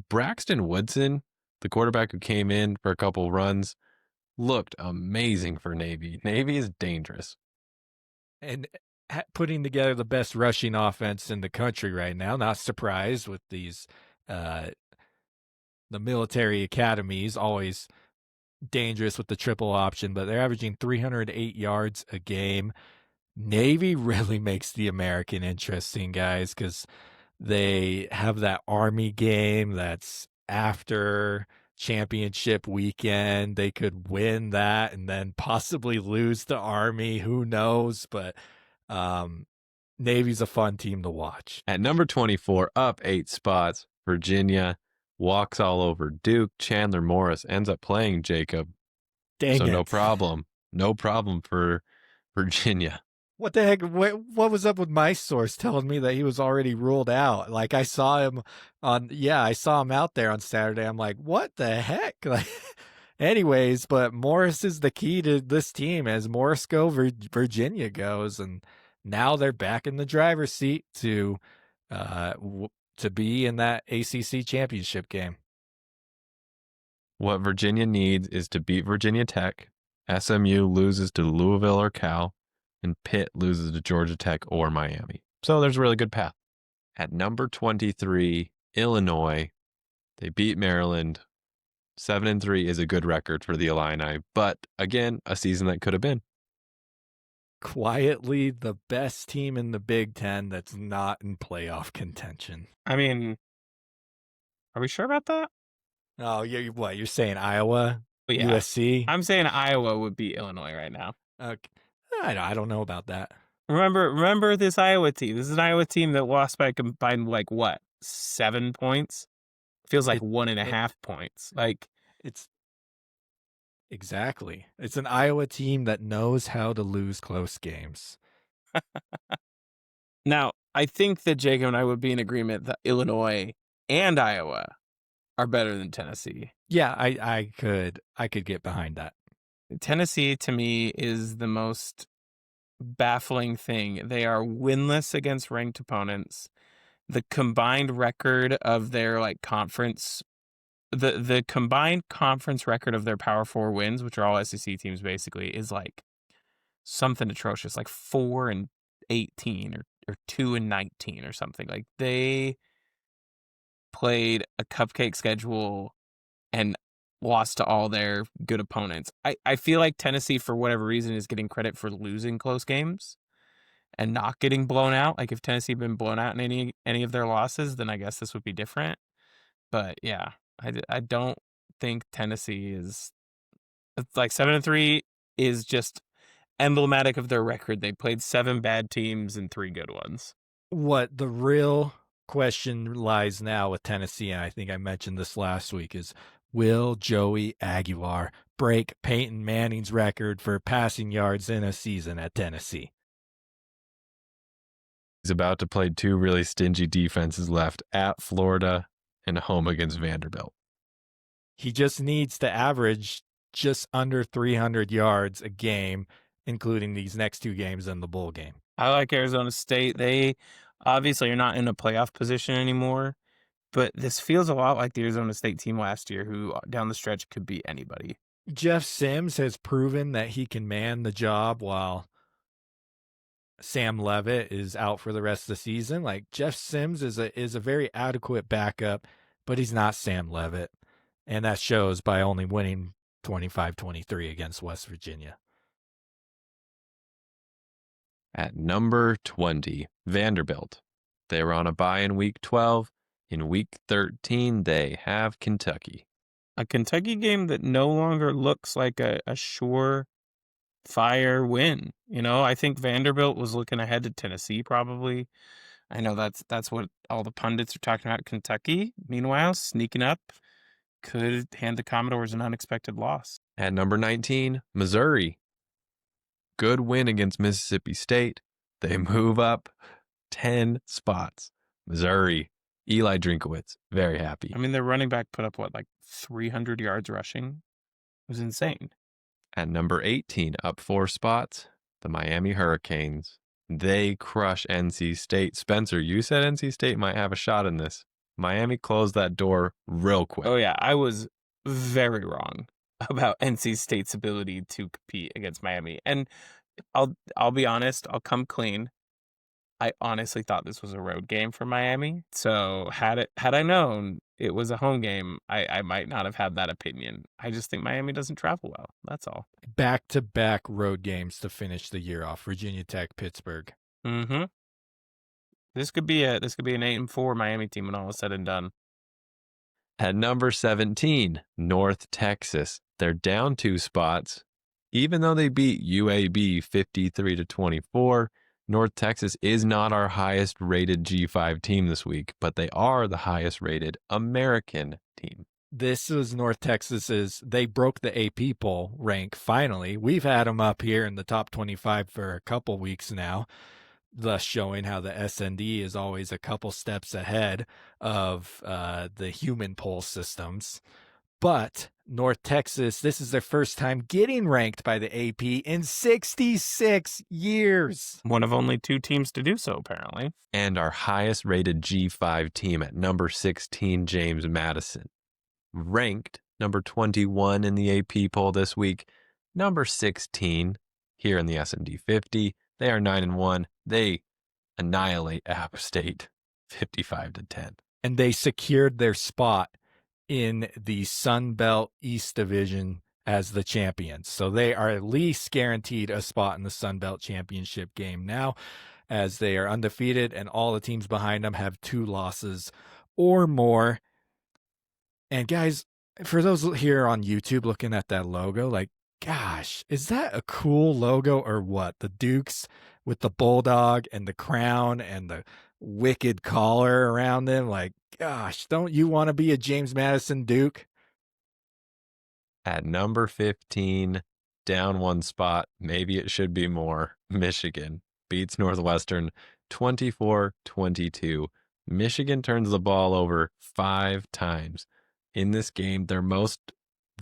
Braxton Woodson, the quarterback who came in for a couple runs, looked amazing for Navy. Navy is dangerous. And putting together the best rushing offense in the country right now. Not surprised with these, the military academies, always dangerous with the triple option, but they're averaging 308 yards a game. Navy really makes the American interesting, guys, because they have that Army game that's after championship weekend. They could win that and then possibly lose to Army. Who knows? But Navy's a fun team to watch. At number 24, up 8 spots, Virginia walks all over Duke. Chandler Morris ends up playing Jacob. Dang so it. no problem. No problem for Virginia. What the heck? What was up with my source telling me that he was already ruled out? Like I saw him I saw him out there on Saturday. I'm like, what the heck? Like, anyways, but Morris is the key to this team as Morris go, Virginia goes, and now they're back in the driver's seat to be in that ACC championship game. What Virginia needs is to beat Virginia Tech. SMU loses to Louisville or Cal, and Pitt loses to Georgia Tech or Miami. So there's a really good path. At number 23, Illinois. They beat Maryland. 7-3 is a good record for the Illini, but again, a season that could have been. Quietly the best team in the Big Ten that's not in playoff contention. I mean, are we sure about that? Oh, what? You're saying Iowa, Yeah. USC? I'm saying Iowa would beat Illinois right now. Okay. I don't know about that. Remember this Iowa team. This is an Iowa team that lost by combined 7 points. Feels like 1.5 points. It's exactly. It's an Iowa team that knows how to lose close games. Now, I think that Jacob and I would be in agreement that Illinois and Iowa are better than Tennessee. Yeah, I could get behind that. Tennessee, to me, is the most baffling thing. They are winless against ranked opponents. The combined record of their conference, the combined conference record of their Power 4 wins, which are all SEC teams basically, is something atrocious, 4-18 or 2-19 or something. They played a cupcake schedule and lost to all their good opponents. I feel like Tennessee, for whatever reason, is getting credit for losing close games and not getting blown out. If Tennessee had been blown out in any of their losses, then I guess this would be different. But yeah, I don't think Tennessee is 7-3 is just emblematic of their record. They played 7 bad teams and 3 good ones. What the real question lies now with Tennessee, and I think I mentioned this last week, is will Joey Aguilar break Peyton Manning's record for passing yards in a season at Tennessee? He's about to play 2 really stingy defenses left at Florida and home against Vanderbilt. He just needs to average just under 300 yards a game, including these next 2 games and the bowl game. I like Arizona State. They obviously are not in a playoff position anymore, but this feels a lot like the Arizona State team last year, who down the stretch could beat anybody. Jeff Sims has proven that he can man the job while Sam Leavitt is out for the rest of the season. Jeff Sims is a very adequate backup, but he's not Sam Leavitt. And that shows by only winning 25-23 against West Virginia. At number 20, Vanderbilt. They were on a bye in week 12. In week 13, they have Kentucky. A Kentucky game that no longer looks like a sure fire win. I think Vanderbilt was looking ahead to Tennessee probably. I know that's what all the pundits are talking about. Kentucky, meanwhile, sneaking up, could hand the Commodores an unexpected loss. At number 19, Missouri. Good win against Mississippi State. They move up 10 spots. Missouri, Eli Drinkowitz, very happy. Their running back put up 300 yards rushing? It was insane. At number 18, up 4 spots, the Miami Hurricanes. They crush NC State. Spencer, you said NC State might have a shot in this. Miami closed that door real quick. Oh yeah, I was very wrong about NC State's ability to compete against Miami. And I'll be honest, I'll come clean. I honestly thought this was a road game for Miami. So had I known it was a home game, I might not have had that opinion. I just think Miami doesn't travel well. That's all. Back-to-back road games to finish the year off. Virginia Tech, Pittsburgh. Mm-hmm. This could be an 8-4 Miami team when all is said and done. At number 17, North Texas. They're down 2 spots. Even though they beat UAB 53-24, North Texas is not our highest rated G5 team this week, but they are the highest rated American team. This was North Texas's, they broke the AP poll rank finally. We've had them up here in the top 25 for a couple weeks now, thus showing how the SND is always a couple steps ahead of the human poll systems. But North Texas, this is their first time getting ranked by the AP in 66 years. One of only 2 teams to do so, apparently. And our highest rated G5 team at number 16, James Madison. Ranked number 21 in the AP poll this week, number 16 here in the S&D 50. They are 9-1. They annihilate App State 55-10. And they secured their spot in the Sun Belt East Division as the champions. So they are at least guaranteed a spot in the Sun Belt Championship game now, as they are undefeated and all the teams behind them have 2 losses or more. And guys, for those here on YouTube looking at that logo, like, gosh, is that a cool logo or what? The Dukes with the bulldog and the crown and the wicked collar around them. Like, gosh, don't you want to be a James Madison Duke? At number 15, down 1 spot, maybe it should be more, Michigan beats Northwestern 24-22. Michigan turns the ball over 5 times. In this game, the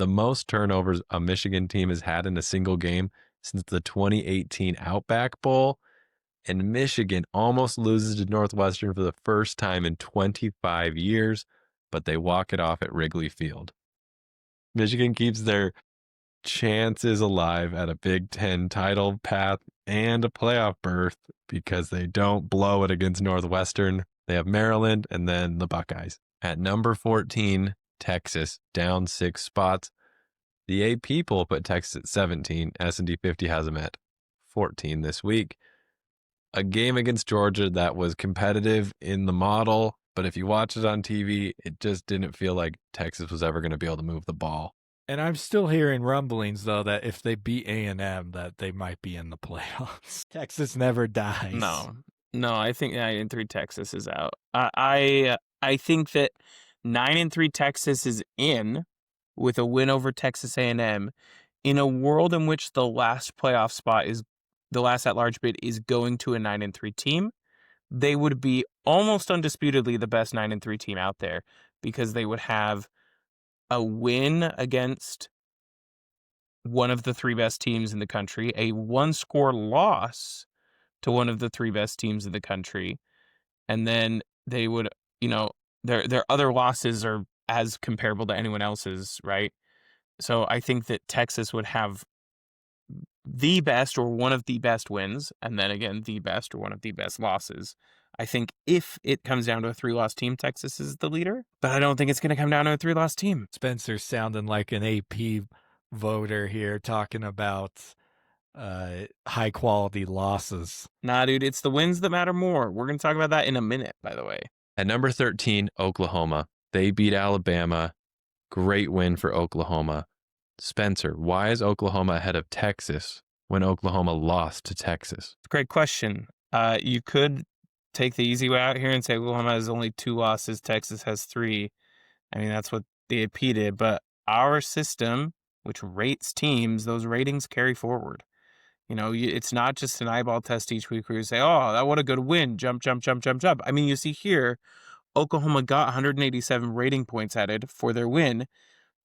most turnovers a Michigan team has had in a single game since the 2018 Outback Bowl. And Michigan almost loses to Northwestern for the first time in 25 years, but they walk it off at Wrigley Field. Michigan keeps their chances alive at a Big Ten title path and a playoff berth because they don't blow it against Northwestern. They have Maryland and then the Buckeyes. At number 14, Texas, down 6 spots. The AP poll put Texas at 17. S&D 50 has them at 14 this week. A game against Georgia that was competitive in the model, but if you watch it on TV, it just didn't feel like Texas was ever going to be able to move the ball. And I'm still hearing rumblings, though, that if they beat A&M, that they might be in the playoffs. Texas never dies. No, I think 9-3 Texas is out. I think that 9-3 Texas is in with a win over Texas A&M in a world in which the last playoff spot is the last at-large bid is going to a 9-3 team. They would be almost undisputedly the best 9-3 team out there because they would have a win against one of the 3 best teams in the country, a 1-score loss to one of the 3 best teams in the country, and then they would, their other losses are as comparable to anyone else's, right? So I think that Texas would have the best or one of the best wins, and then again, the best or one of the best losses. I think if it comes down to a 3-loss team, Texas is the leader, but I don't think it's going to come down to a 3-loss team. Spencer sounding like an AP voter here talking about high quality losses. Nah, dude, it's the wins that matter more. We're going to talk about that in a minute, by the way. At number 13, Oklahoma. They beat Alabama. Great win for Oklahoma. Spencer, why is Oklahoma ahead of Texas when Oklahoma lost to Texas? Great question. You could take the easy way out here and say Oklahoma has only 2 losses, Texas has 3. I mean, that's what the AP did, but our system, which rates teams, those ratings carry forward. It's not just an eyeball test each week where you say, oh, what a good win, jump, jump, jump, jump, jump. I mean, you see here, Oklahoma got 187 rating points added for their win.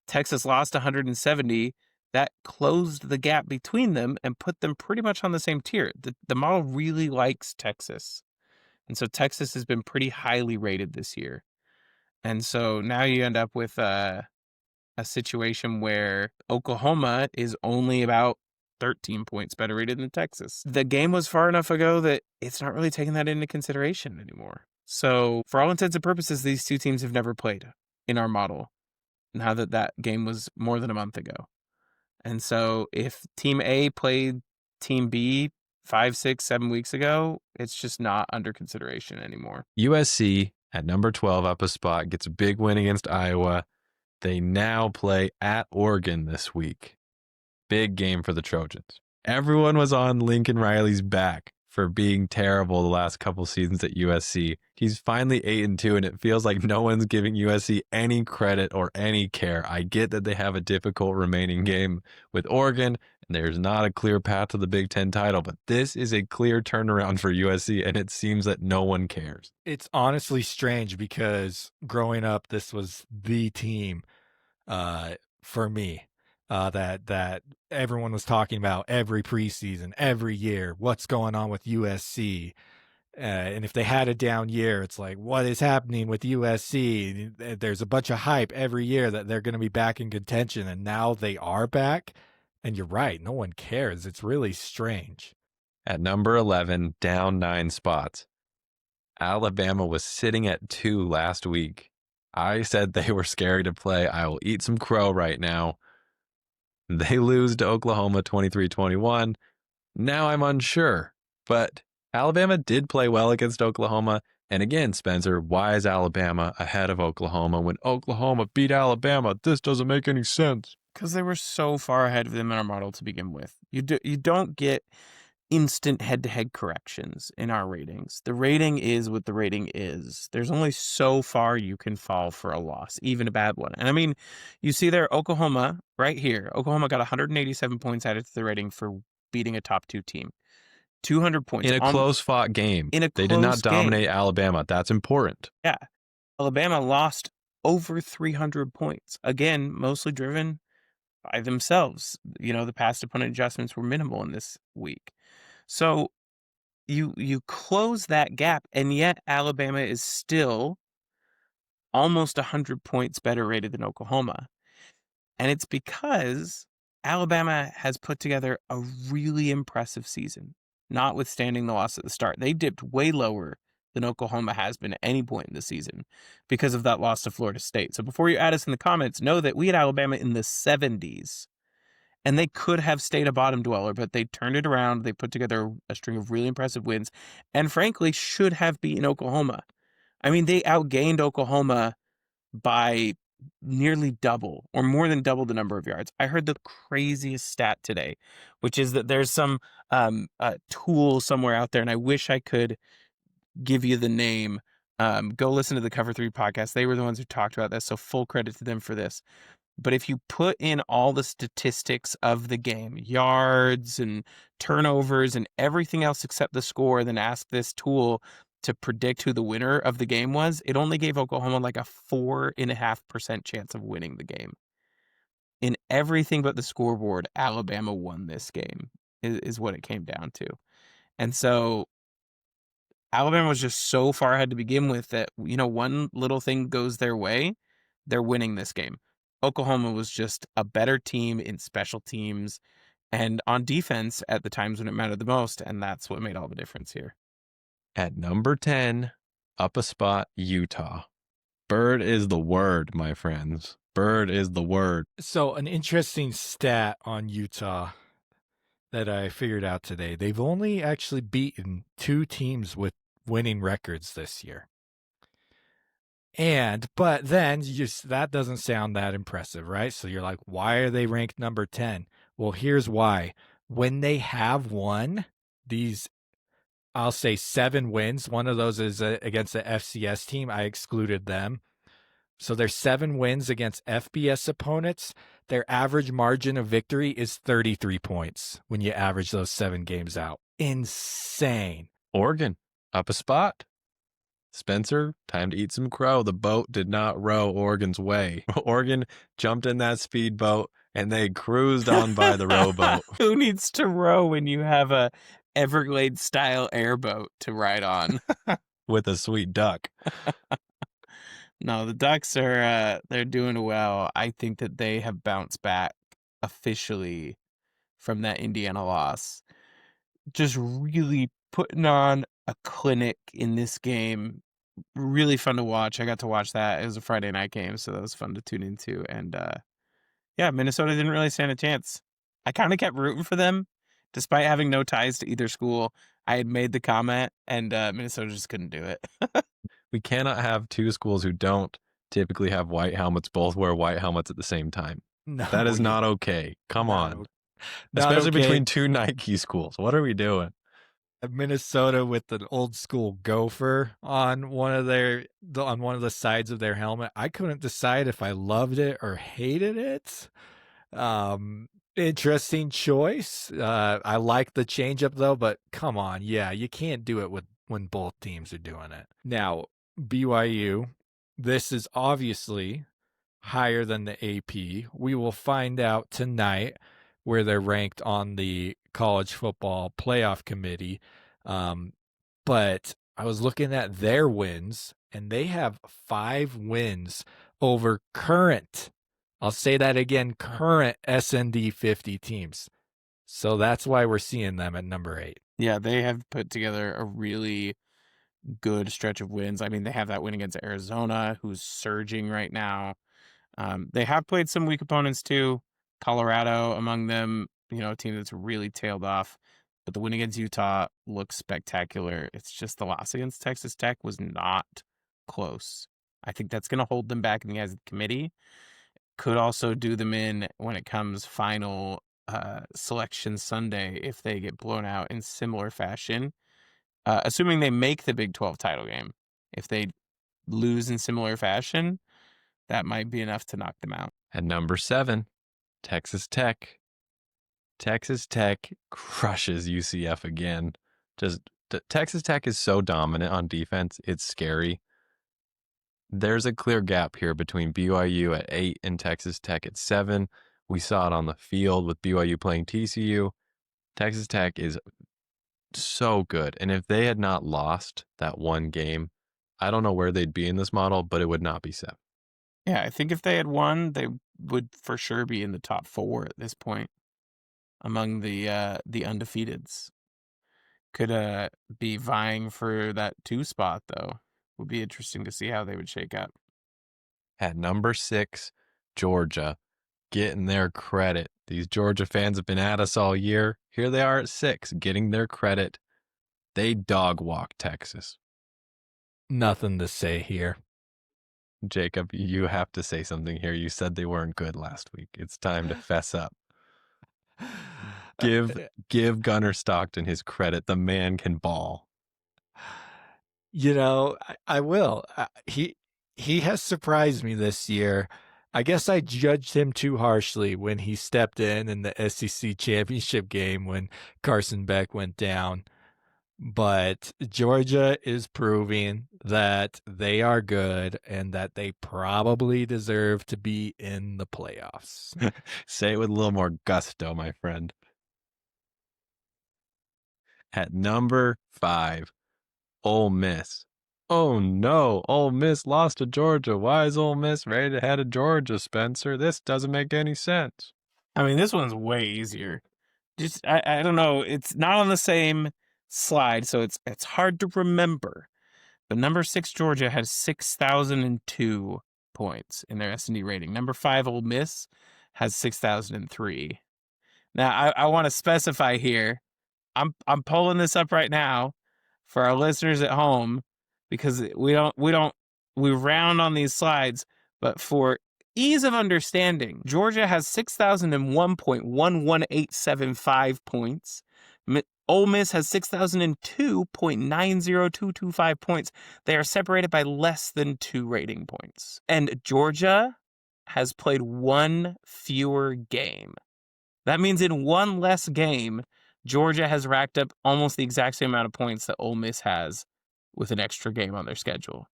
Texas lost 170. that closed the gap between them and put them pretty much on the same tier. The model really likes Texas. And so Texas has been pretty highly rated this year. And so now you end up with a situation where Oklahoma is only about 13 points better rated than Texas. The game was far enough ago that it's not really taking that into consideration anymore. So for all intents and purposes, these two teams have never played in our model now that that game was more than a month ago. And so if Team A played Team B 5, 6, 7 weeks ago, it's just not under consideration anymore. USC at number 12 up a spot gets a big win against Iowa. They now play at Oregon this week. Big game for the Trojans. Everyone was on Lincoln Riley's back for being terrible the last couple seasons at USC. He's finally 8-2, and it feels like no one's giving USC any credit or any care. I get that they have a difficult remaining game with Oregon, and there's not a clear path to the Big Ten title, but this is a clear turnaround for USC, and it seems that no one cares. It's honestly strange because growing up, this was the team for me that everyone was talking about every preseason, every year. What's going on with USC? And if they had a down year, it's like, what is happening with USC? There's a bunch of hype every year that they're going to be back in contention, and now they are back. And you're right, no one cares. It's really strange. At number 11, down 9 spots. Alabama was sitting at 2 last week. I said they were scary to play. I will eat some crow right now. They lose to Oklahoma 23-21. Now I'm unsure, but Alabama did play well against Oklahoma. And again, Spencer, why is Alabama ahead of Oklahoma when Oklahoma beat Alabama? This doesn't make any sense. Because they were so far ahead of them in our model to begin with. You don't get instant head-to-head corrections in our ratings. The rating is what the rating is. There's only so far you can fall for a loss, even a bad one. And I mean, you see there, Oklahoma, right here. Oklahoma got 187 points added to the rating for beating a top 2 team. 200 points. In a close-fought game. They did not dominate Alabama. That's important. Yeah. Alabama lost over 300 points. Again, mostly driven by themselves. You know, the past opponent adjustments were minimal in this week. So you close that gap, and yet Alabama is still almost 100 points better rated than Oklahoma. And it's because Alabama has put together a really impressive season, notwithstanding the loss at the start. They dipped way lower than Oklahoma has been at any point in the season because of that loss to Florida State. So before you add us in the comments, know that we had Alabama in the 70s. And they could have stayed a bottom dweller, but they turned it around. They put together a string of really impressive wins and, frankly, should have beaten Oklahoma. I mean, they outgained Oklahoma by nearly double or more than double the number of yards. I heard the craziest stat today, which is that there's some tool somewhere out there, and I wish I could give you the name. Go listen to the Cover 3 podcast. They were the ones who talked about this, so full credit to them for this. But if you put in all the statistics of the game, yards and turnovers and everything else except the score, then ask this tool to predict who the winner of the game was, it only gave Oklahoma like a 4.5% chance of winning the game. In everything but the scoreboard, Alabama won this game, is what it came down to. And so Alabama was just so far ahead to begin with that, you know, one little thing goes their way, they're winning this game. Oklahoma was just a better team in special teams and on defense at the times when it mattered the most, and that's what made all the difference here. At number 10, up a spot, Utah. Bird is the word, my friends. Bird is the word. So an interesting stat on Utah that I figured out today. They've only actually beaten 2 teams with winning records this year. But then that doesn't sound that impressive, right? So you're like, why are they ranked number 10? Well, here's why. When they have won these, I'll say 7 wins, one of those is against the FCS team. I excluded them. So there's 7 wins against FBS opponents. Their average margin of victory is 33 points when you average those 7 games out. Insane. Oregon, up a spot. Spencer, time to eat some crow. The boat did not row Oregon's way. Oregon jumped in that speedboat and they cruised on by the rowboat. Who needs to row when you have a Everglades-style airboat to ride on? With a sweet duck. No, the Ducks are they're doing well. I think that they have bounced back officially from that Indiana loss. Just really putting on a clinic in this game. Really fun to watch. I got to watch that. It was a Friday night game, so that was fun to tune into. And yeah, Minnesota didn't really stand a chance. I kind of kept rooting for them, despite having no ties to either school. I had made the comment, and Minnesota just couldn't do it. We cannot have two schools who don't typically have white helmets both wear white helmets at the same time. No, That is not okay. Come not on. not Especially okay. between two Nike schools. What are we doing? Minnesota with an old school gopher on one of the sides of their helmet. I couldn't decide if I loved it or hated it. Interesting choice. I like the changeup though, but come on, yeah, you can't do it when both teams are doing it. Now, BYU, this is obviously higher than the AP. We will find out tonight where they're ranked on the college football playoff committee. But I was looking at their wins, and they have 5 wins over current, I'll say that again, current SND 50 teams. So that's why we're seeing them at number 8. Yeah, they have put together a really good stretch of wins. I mean, they have that win against Arizona, who's surging right now. They have played some weak opponents too. Colorado among them, a team that's really tailed off. But the win against Utah looks spectacular. It's just the loss against Texas Tech was not close. I think that's going to hold them back in the eyes of the committee. Could also do them in when it comes final selection Sunday if they get blown out in similar fashion. Assuming they make the Big 12 title game. If they lose in similar fashion, that might be enough to knock them out. At number 7, Texas Tech. Texas Tech crushes UCF again. Texas Tech is so dominant on defense, it's scary. There's a clear gap here between BYU at 8 and Texas Tech at 7. We saw it on the field with BYU playing TCU. Texas Tech is so good. And if they had not lost that one game, I don't know where they'd be in this model, but it would not be 7. Yeah, I think if they had won, they would for sure be in the top 4 at this point among the undefeateds. Could be vying for that 2 spot though. Would be interesting to see how they would shake up. At number 6, Georgia, getting their credit. These Georgia fans have been at us all year. Here they are at 6, getting their credit. They dog walk Texas. Nothing to say here. Jacob, you have to say something here. You said they weren't good last week. It's time to fess up. Give Gunnar Stockton his credit. The man can ball. I will. He has surprised me this year. I guess I judged him too harshly when he stepped in the SEC championship game when Carson Beck went down. But Georgia is proving that they are good and that they probably deserve to be in the playoffs. Say it with a little more gusto, my friend. At number 5, Ole Miss. Oh no, Ole Miss lost to Georgia. Why is Ole Miss right ahead of Georgia, Spencer? This doesn't make any sense. I mean, this one's way easier. Just I don't know. It's not on the same slide, so it's hard to remember. But number 6 Georgia has 6,002 points in their S&D rating. Number 5 Ole Miss has 6,003. Now I want to specify here. I'm pulling this up right now for our listeners at home because we round on these slides, but for ease of understanding, Georgia has 6,001.11875 points. Ole Miss has 6,002.90225 points. They are separated by less than 2 rating points. And Georgia has played 1 fewer game. That means in 1 less game, Georgia has racked up almost the exact same amount of points that Ole Miss has with an extra game on their schedule.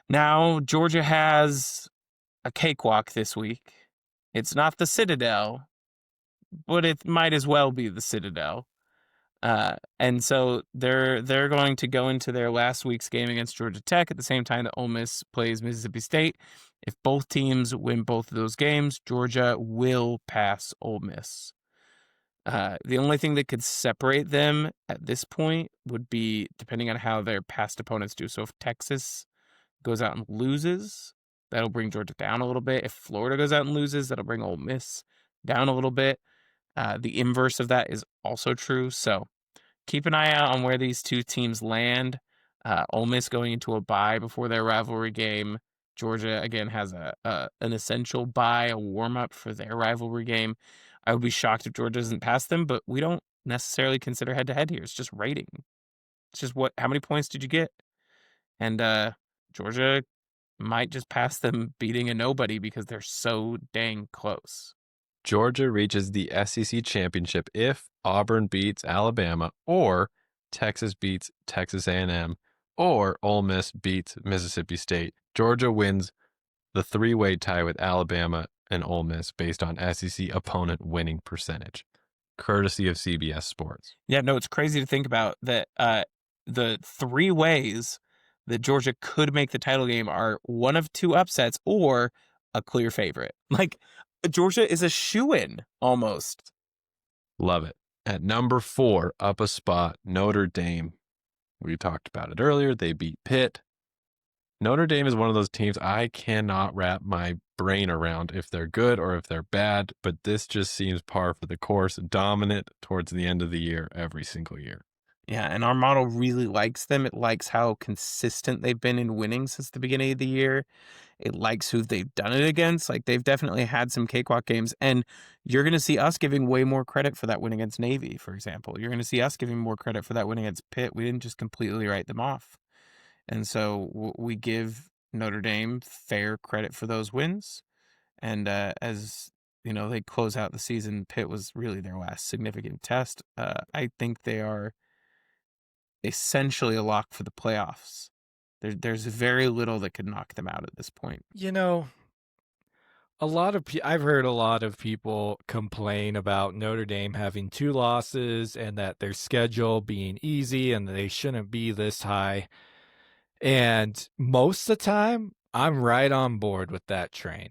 Now, Georgia has a cakewalk this week It's not the Citadel, but it might as well be the Citadel. And so they're going to go into their last week's game against Georgia Tech at the same time that Ole Miss plays Mississippi State. If both teams win both of those games, Georgia will pass Ole Miss. The only thing that could separate them at this point would be depending on how their past opponents do. So if Texas goes out and loses, that'll bring Georgia down a little bit. If Florida goes out and loses, that'll bring Ole Miss down a little bit. The inverse of that is also true. So keep an eye out on where these two teams land. Ole Miss going into a bye before their rivalry game. Georgia, again, has an essential bye, a warm-up for their rivalry game. I would be shocked if Georgia doesn't pass them, but we don't necessarily consider head-to-head here. It's just rating. It's just how many points did you get? And Georgia might just pass them beating a nobody because they're so dang close. Georgia reaches the SEC championship if Auburn beats Alabama, or Texas beats Texas A&M, or Ole Miss beats Mississippi State. Georgia wins the three-way tie with Alabama and Ole Miss based on SEC opponent winning percentage, courtesy of CBS Sports. Yeah, no, it's crazy to think about that. The three ways that Georgia could make the title game are one of two upsets or a clear favorite. Like, Georgia is a shoo-in almost. Love it. At number 4, up a spot, Notre Dame. We talked about it earlier. They beat Pitt. Notre Dame is one of those teams I cannot wrap my brain around if they're good or if they're bad, but this just seems par for the course, dominant towards the end of the year every single year. Yeah, and our model really likes them. It likes how consistent they've been in winning since the beginning of the year. It likes who they've done it against. Like, they've definitely had some cakewalk games, and you're going to see us giving way more credit for that win against Navy, for example. You're going to see us giving more credit for that win against Pitt. We didn't just completely write them off. And so we give Notre Dame fair credit for those wins. And as you know, they close out the season, Pitt was really their last significant test. I think they are essentially a lock for the playoffs. There's very little that could knock them out at this point. You know, I've heard a lot of people complain about Notre Dame having 2 losses and that their schedule being easy and they shouldn't be this high. And most of the time, I'm right on board with that train.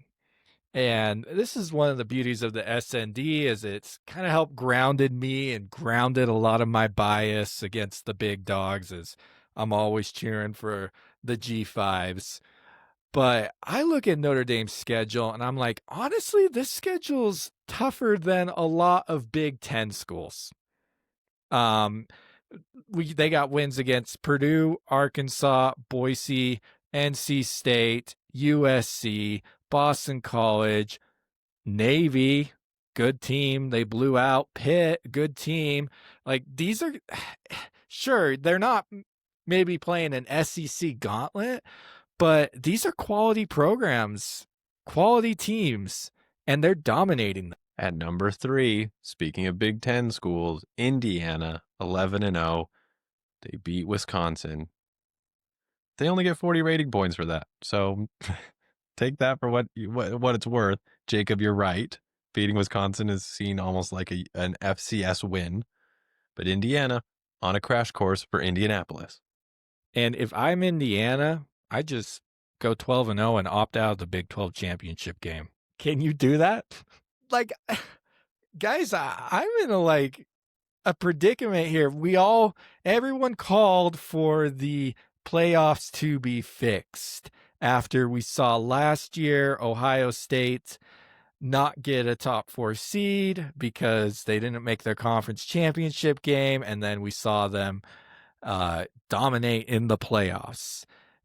And this is one of the beauties of the SND is it's kind of helped grounded me and grounded a lot of my bias against the big dogs as I'm always cheering for the G5s. But I look at Notre Dame's schedule and I'm like, honestly, this schedule's tougher than a lot of Big Ten schools. They got wins against Purdue, Arkansas, Boise, NC State, USC, Boston College, Navy, good team. They blew out Pitt, good team. Like, these are, sure, they're not maybe playing an SEC gauntlet, but these are quality programs, quality teams, and they're dominating them. At number 3, speaking of Big Ten schools, Indiana, 11-0. They beat Wisconsin. They only get 40 rating points for that. So take that for what it's worth. Jacob, you're right. Beating Wisconsin is seen almost like an FCS win. But Indiana, on a crash course for Indianapolis. And if I'm Indiana, I just go 12-0 and opt out of the Big 12 championship game. Can you do that? Like, guys, I'm in a predicament here. Everyone called for the playoffs to be fixed after we saw last year Ohio State not get a top 4 seed because they didn't make their conference championship game, and then we saw them dominate in the playoffs.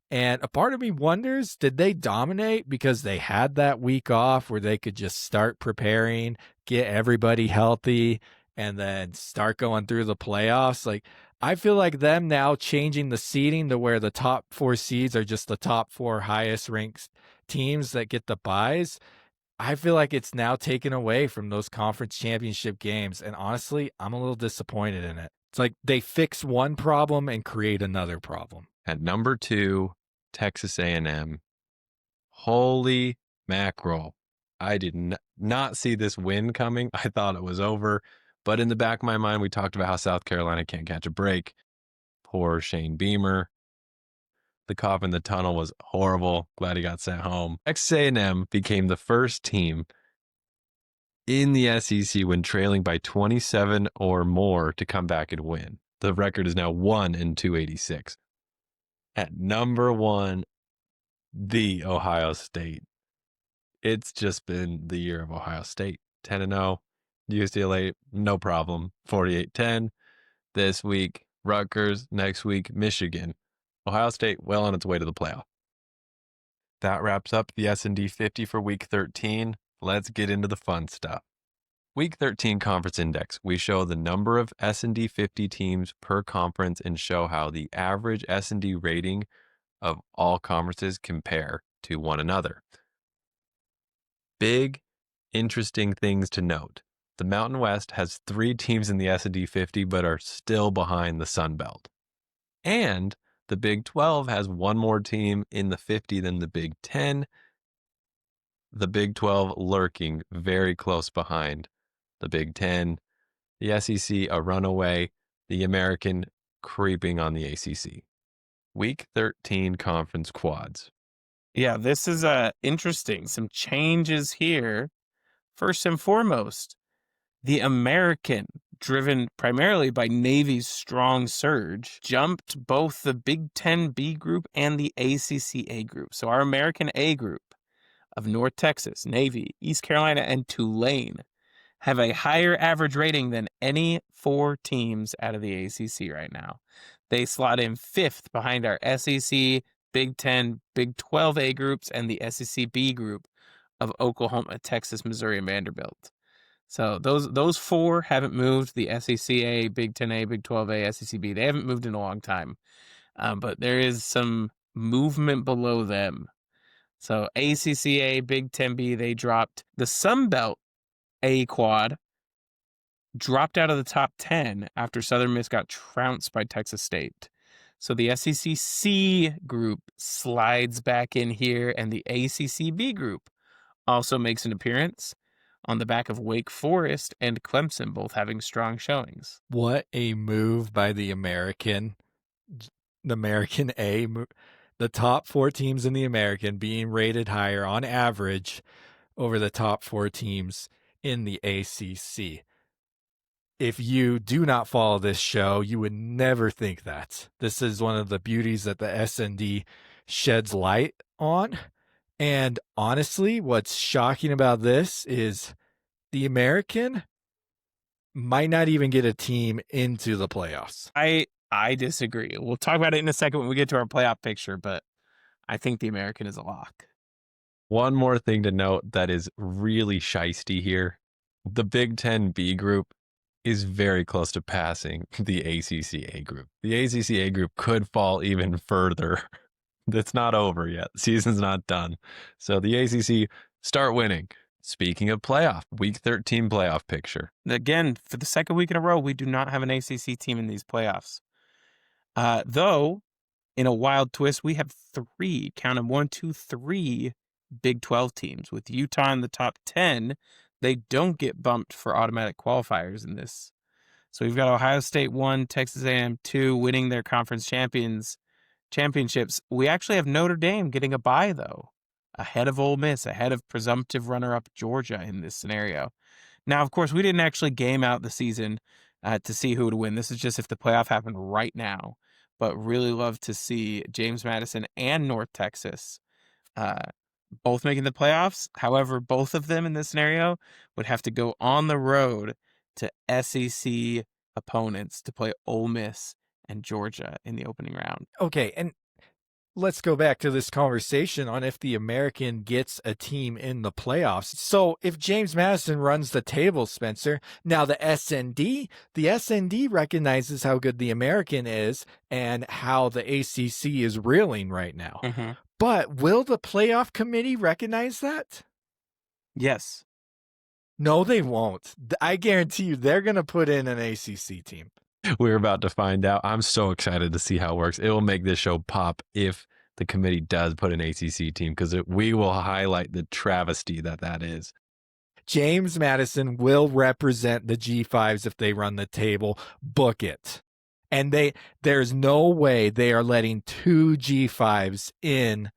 And a part of me wonders, did they dominate because they had that week off where they could just start preparing, get everybody healthy, and then start going through the playoffs? Like, I feel like them now changing the seeding to where the top 4 seeds are just the top 4 highest ranked teams that get the buys. I feel like it's now taken away from those conference championship games. And honestly, I'm a little disappointed in it. It's like they fix one problem and create another problem. At number 2, Texas A&M. Holy mackerel. I did not see this win coming. I thought it was over. But in the back of my mind, we talked about how South Carolina can't catch a break. Poor Shane Beamer. The cough in the tunnel was horrible. Glad he got sent home. Texas A&M became the first team in the SEC when trailing by 27 or more to come back and win. The record is now 1-286. At number one, the Ohio State. It's just been the year of Ohio State. 10-0. UCLA, no problem. 48-10. This week, Rutgers. Next week, Michigan. Ohio State well on its way to the playoff. That wraps up the S&D 50 for Week 13. Let's get into the fun stuff. Week 13 Conference Index. We show the number of S&D 50 teams per conference and show how the average S&D rating of all conferences compare to one another. Big, interesting things to note. The Mountain West has 3 teams in the S&D 50 but are still behind the Sun Belt. And the Big 12 has 1 more team in the 50 than the Big 10. The Big 12 lurking very close behind the Big 10. The SEC a runaway. The American creeping on the ACC. Week 13 conference quads. Yeah, this is interesting. Some changes here. First and foremost, the American, driven primarily by Navy's strong surge, jumped both the Big Ten B group and the ACC A group. So our American A group of North Texas, Navy, East Carolina, and Tulane have a higher average rating than any 4 teams out of the ACC right now. They slot in 5th behind our SEC, Big 10, Big 12 A groups, and the SEC B group of Oklahoma, Texas, Missouri, and Vanderbilt. So those 4 haven't moved. The SEC A, Big 10 A, Big 12 A, SEC B, they haven't moved in a long time. But there is some movement below them. So ACCA, Big 10 B, they dropped. The Sun Belt A quad dropped out of the top 10 after Southern Miss got trounced by Texas State. So the SEC C group slides back in here, and the ACC B group also makes an appearance on the back of Wake Forest and Clemson, both having strong showings. What a move by the American A. The top 4 teams in the American being rated higher on average over the top 4 teams in the ACC. If you do not follow this show, you would never think that. This is one of the beauties that the S&D sheds light on. And honestly, what's shocking about this is the American might not even get a team into the playoffs. I disagree. We'll talk about it in a second when we get to our playoff picture, but I think the American is a lock. One more thing to note that is really shisty here. The Big 10 B group is very close to passing the ACC A group. The ACC A group could fall even further. It's not over yet. The season's not done. So the ACC start winning. Speaking of playoff, Week 13 playoff picture. Again, for the second week in a row, we do not have an ACC team in these playoffs. Though, in a wild twist, we have 3, count them, 1, 2, 3 Big 12 teams. With Utah in the top 10, they don't get bumped for automatic qualifiers in this. So we've got Ohio State 1, Texas A&M 2 winning their conference championships. We actually have Notre Dame getting a bye, though, ahead of Ole Miss, ahead of presumptive runner-up Georgia in this scenario. Now, of course, we didn't actually game out the season to see who would win. This is just if the playoff happened right now. But really love to see James Madison and North Texas both making the playoffs. However, both of them in this scenario would have to go on the road to SEC opponents to play Ole Miss and Georgia in the opening round. Okay, and let's go back to this conversation on if the American gets a team in the playoffs. So if James Madison runs the table, Spencer, now the S&D recognizes how good the American is and how the ACC is reeling right now. Mm-hmm. But will the playoff committee recognize that? Yes. No, they won't. I guarantee you they're going to put in an ACC team. We're about to find out. I'm so excited to see how it works. It will make this show pop if the committee does put an ACC team because we will highlight the travesty that is. James Madison will represent the G5s if they run the table. Book it. And there's no way they are letting 2 G5s in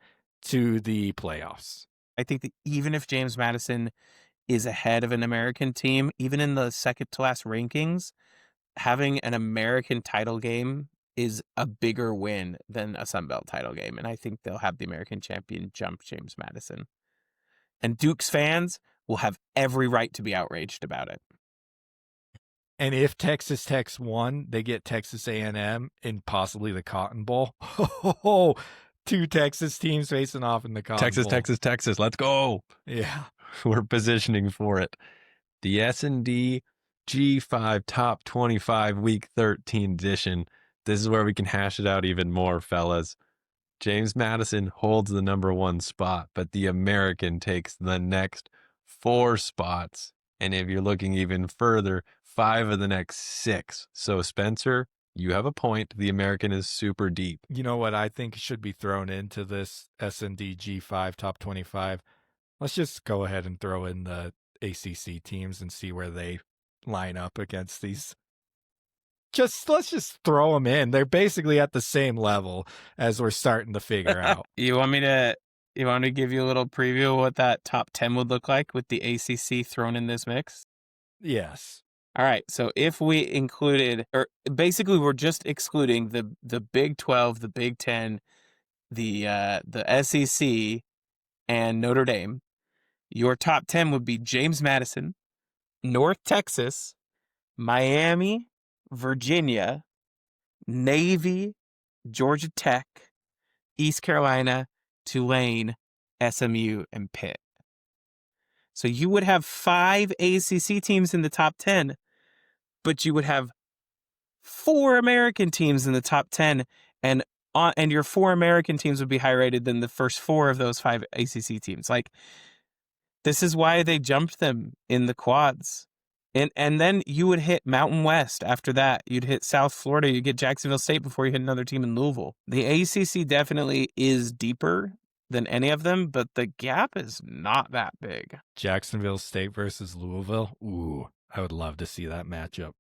to the playoffs. I think that even if James Madison is ahead of an American team, even in the second to last rankings, having an American title game is a bigger win than a Sun Belt title game. And I think they'll have the American champion jump James Madison. And Duke's fans will have every right to be outraged about it. And if Texas Tech's won, they get Texas A&M in possibly the Cotton Bowl. Oh, 2 Texas teams facing off in the Cotton Bowl. Texas. Let's go. Yeah. We're positioning for it. The S&D G5 Top 25 Week 13 edition. This is where we can hash it out even more, fellas. James Madison holds the number 1 spot, but the American takes the next 4 spots. And if you're looking even further, 5 of the next 6. So, Spencer, you have a point. The American is super deep. You know what I think should be thrown into this S&D G5 Top 25? Let's just go ahead and throw in the ACC teams and see where they line up against these. Let's just throw them in. They're basically at the same level as we're starting to figure out. You want me to give you a little preview of what that top 10 would look like with the ACC thrown in this mix? Yes. All right. So if we included, or basically we're just excluding the Big 12, the Big 10, the SEC, and Notre Dame, your top 10 would be James Madison, North Texas, Miami, Virginia, Navy, Georgia Tech, East Carolina, Tulane, SMU, and Pitt. So you would have 5 ACC teams in the top 10, but you would have 4 American teams in the top 10, and your 4 American teams would be higher rated than the first 4 of those 5 ACC teams. Like, this is why they jumped them in the quads. And then you would hit Mountain West after that. You'd hit South Florida. You'd get Jacksonville State before you hit another team in Louisville. The ACC definitely is deeper than any of them, but the gap is not that big. Jacksonville State versus Louisville. Ooh, I would love to see that matchup.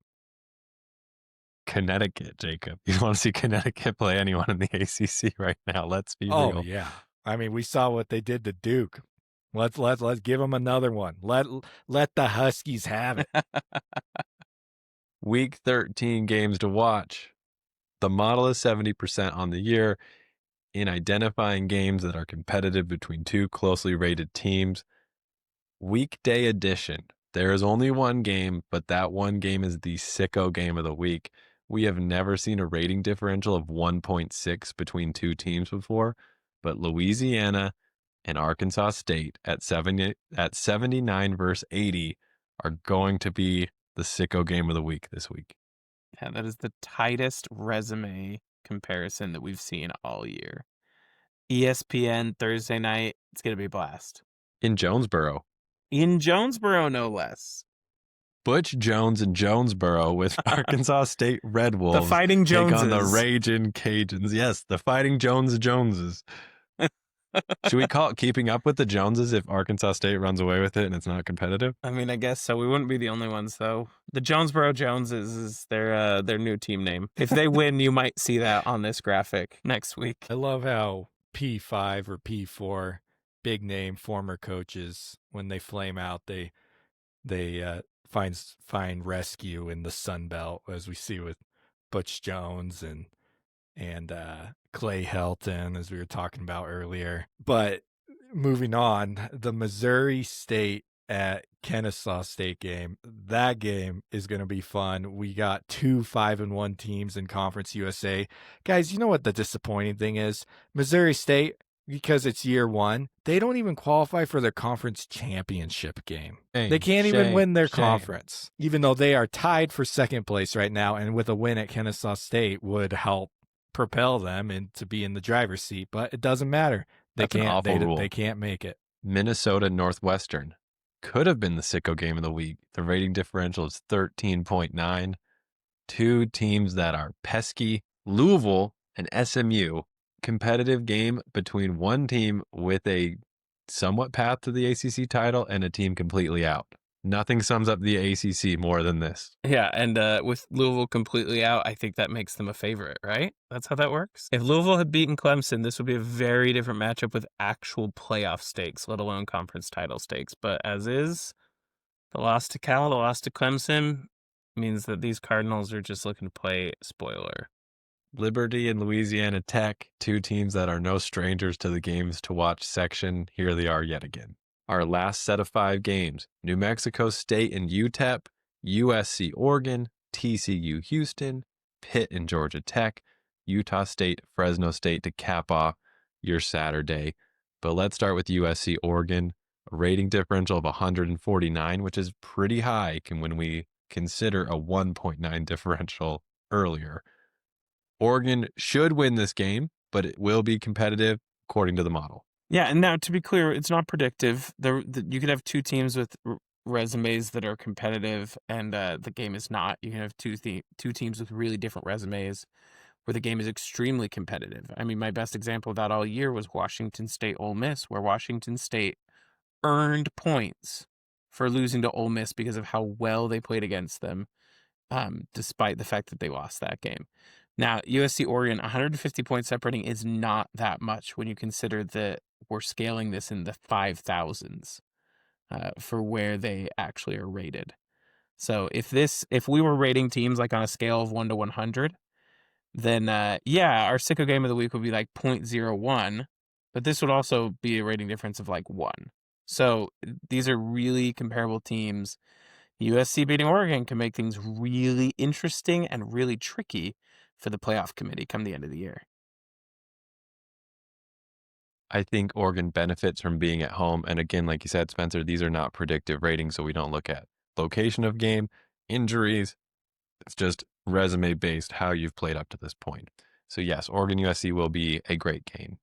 Connecticut, Jacob. You want to see Connecticut play anyone in the ACC right now? Let's be real. Oh, yeah. I mean, we saw what they did to Duke. Let's give them another one. Let the Huskies have it. Week 13 games to watch. The model is 70% on the year in identifying games that are competitive between 2 closely rated teams. Weekday edition. There is only one game, but that one game is the sicko game of the week. We have never seen a rating differential of 1.6 between 2 teams before, but Louisiana and Arkansas State at 79 versus 80 are going to be the sicko game of the week this week. Yeah, that is the tightest resume comparison that we've seen all year. ESPN Thursday night, it's going to be a blast. In Jonesboro. In Jonesboro, no less. Butch Jones and Jonesboro with Arkansas State Red Wolves. The Fighting Joneses. Take on the Ragin' Cajuns. Yes, the Fighting Joneses. Should we call it Keeping Up with the Joneses if Arkansas State runs away with it and it's not competitive? I mean, I guess so. We wouldn't be the only ones, though. The Jonesboro Joneses is their new team name. If they win, you might see that on this graphic next week. I love how P5 or P4, big name former coaches, when they flame out, they find rescue in the Sun Belt, as we see with Butch Jones and Clay Helton, as we were talking about earlier. But moving on, the Missouri State at Kennesaw State game, that game is going to be fun. We got 2 5-1 teams in Conference USA. Guys, you know what the disappointing thing is? Missouri State, because it's year 1, they don't even qualify for their conference championship game. They can't even win their conference, even though they are tied for second place right now. And with a win at Kennesaw State would help propel them and to be in the driver's seat, but it doesn't matter. They can't make it. Minnesota Northwestern could have been the sicko game of the week. The rating differential is 13.9. 2 teams that are pesky. Louisville and SMU competitive game between one team with a somewhat path to the ACC title and a team completely out. Nothing sums up the ACC more than this. Yeah, and with Louisville completely out, I think that makes them a favorite, right? That's how that works. If Louisville had beaten Clemson, this would be a very different matchup with actual playoff stakes, let alone conference title stakes. But as is, the loss to Cal, the loss to Clemson means that these Cardinals are just looking to play spoiler. Liberty and Louisiana Tech, two teams that are no strangers to the games to watch section, here they are yet again. Our last set of 5 games, New Mexico State and UTEP, USC Oregon, TCU Houston, Pitt and Georgia Tech, Utah State, Fresno State to cap off your Saturday. But let's start with USC Oregon, a rating differential of 149, which is pretty high when we consider a 1.9 differential earlier. Oregon should win this game, but it will be competitive according to the model. Yeah, and now to be clear, it's not predictive. You could have two teams with resumes that are competitive, and the game is not. You can have two teams with really different resumes where the game is extremely competitive. I mean, my best example of that all year was Washington State Ole Miss, where Washington State earned points for losing to Ole Miss because of how well they played against them, despite the fact that they lost that game. Now, USC Oregon, 150 points separating is not that much when you consider that we're scaling this in the 5,000s for where they actually are rated. So if we were rating teams like on a scale of 1 to 100, then yeah, our sicko game of the week would be like 0.01, but this would also be a rating difference of like 1. So these are really comparable teams. USC beating Oregon can make things really interesting and really tricky for the playoff committee come the end of the year. I think Oregon benefits from being at home. And again, like you said, Spencer, these are not predictive ratings, so we don't look at location of game, injuries. It's just resume based how you've played up to this point. So yes, Oregon USC will be a great game.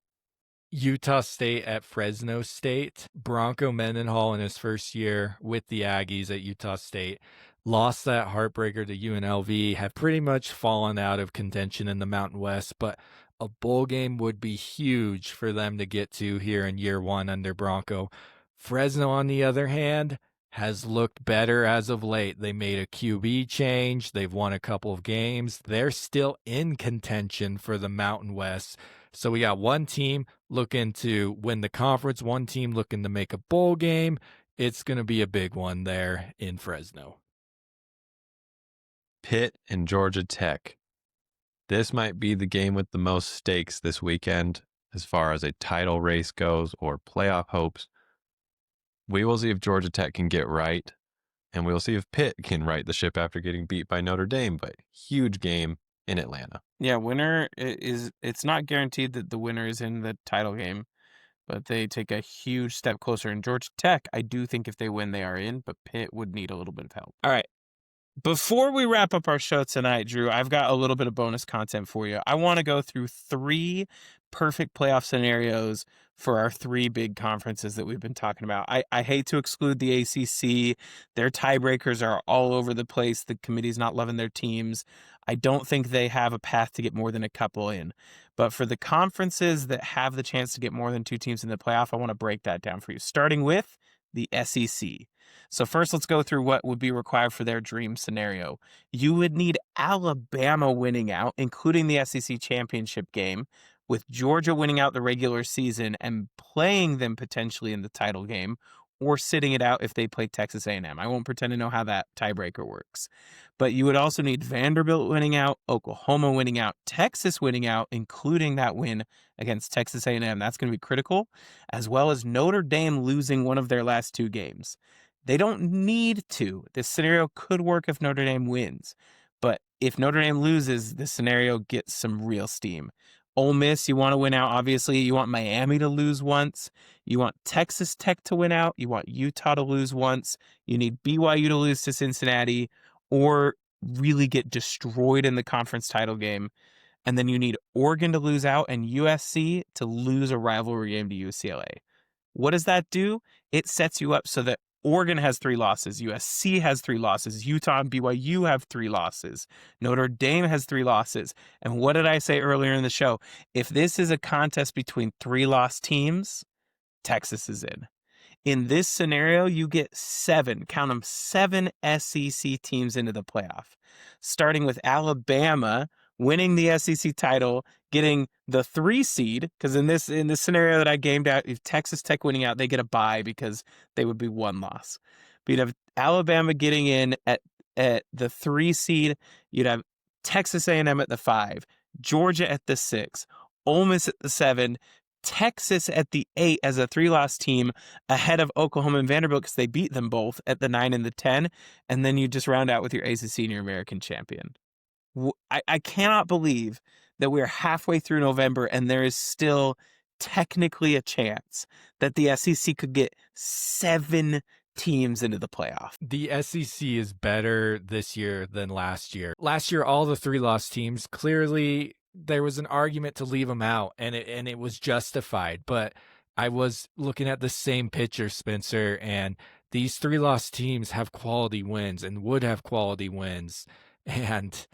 Utah State at Fresno State. Bronco Mendenhall in his first year with the Aggies at Utah State lost that heartbreaker to UNLV, have pretty much fallen out of contention in the Mountain West, but a bowl game would be huge for them to get to here in year 1 under Bronco. Fresno, on the other hand, has looked better as of late. They made a QB change. They've won a couple of games. They're still in contention for the Mountain West. So we got one team looking to win the conference, one team looking to make a bowl game. It's going to be a big one there in Fresno. Pitt and Georgia Tech. This might be the game with the most stakes this weekend as far as a title race goes or playoff hopes. We will see if Georgia Tech can get right, and we'll see if Pitt can right the ship after getting beat by Notre Dame, but huge game in Atlanta. Yeah, it's not guaranteed that the winner is in the title game, but they take a huge step closer. And Georgia Tech, I do think if they win, they are in, but Pitt would need a little bit of help. All right. Before we wrap up our show tonight, Drew, I've got a little bit of bonus content for you. I want to go through 3 perfect playoff scenarios for our 3 big conferences that we've been talking about. I hate to exclude the ACC. Their tiebreakers are all over the place. The committee's not loving their teams. I don't think they have a path to get more than a couple in. But for the conferences that have the chance to get more than 2 teams in the playoff, I want to break that down for you, starting with the SEC. So first, let's go through what would be required for their dream scenario. You would need Alabama winning out, including the SEC championship game, with Georgia winning out the regular season and playing them potentially in the title game, or sitting it out if they play Texas A&M. I won't pretend to know how that tiebreaker works. But you would also need Vanderbilt winning out, Oklahoma winning out, Texas winning out, including that win against Texas A&M. That's going to be critical, as well as Notre Dame losing one of their last 2 games. They don't need to. This scenario could work if Notre Dame wins. But if Notre Dame loses, this scenario gets some real steam. Ole Miss, you want to win out, obviously. You want Miami to lose once. You want Texas Tech to win out. You want Utah to lose once. You need BYU to lose to Cincinnati or really get destroyed in the conference title game. And then you need Oregon to lose out and USC to lose a rivalry game to UCLA. What does that do? It sets you up so that Oregon has 3 losses. USC has 3 losses. Utah and BYU have 3 losses. Notre Dame has 3 losses. And what did I say earlier in the show? If this is a contest between 3-loss teams, Texas is in. In this scenario, you get 7, count them, 7 SEC teams into the playoff, starting with Alabama winning the SEC title, getting the 3 seed, because in this scenario that I gamed out, if Texas Tech winning out, they get a bye because they would be 1 loss. But you'd have Alabama getting in at the 3 seed. You'd have Texas A&M at the 5, Georgia at the 6, Ole Miss at the 7, Texas at the 8 as a 3-loss team ahead of Oklahoma and Vanderbilt because they beat them both at the 9 and the 10. And then you just round out with your ACC and your American champion. I cannot believe that we're halfway through November and there is still technically a chance that the SEC could get 7 teams into the playoff. The SEC is better this year than last year. Last year, all the 3-loss teams, clearly there was an argument to leave them out, and it was justified. But I was looking at the same picture, Spencer, and these 3-loss teams have quality wins and would have quality wins. And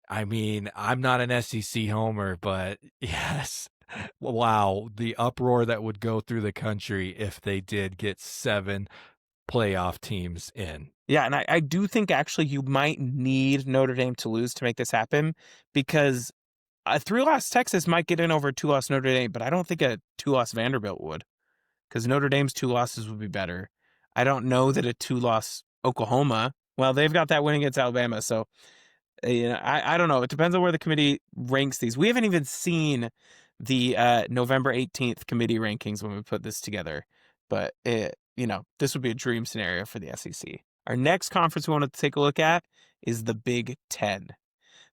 I mean, I'm not an SEC homer, but yes, wow, the uproar that would go through the country if they did get 7 playoff teams in. Yeah, and I do think actually you might need Notre Dame to lose to make this happen, because a 3-loss Texas might get in over a 2-loss Notre Dame, but I don't think a 2-loss Vanderbilt would, because Notre Dame's 2 losses would be better. I don't know that a 2-loss Oklahoma, well, they've got that win against Alabama, so I don't know. It depends on where the committee ranks these. We haven't even seen the November 18th committee rankings when we put this together, but this would be a dream scenario for the SEC. Our next conference we want to take a look at is the Big Ten.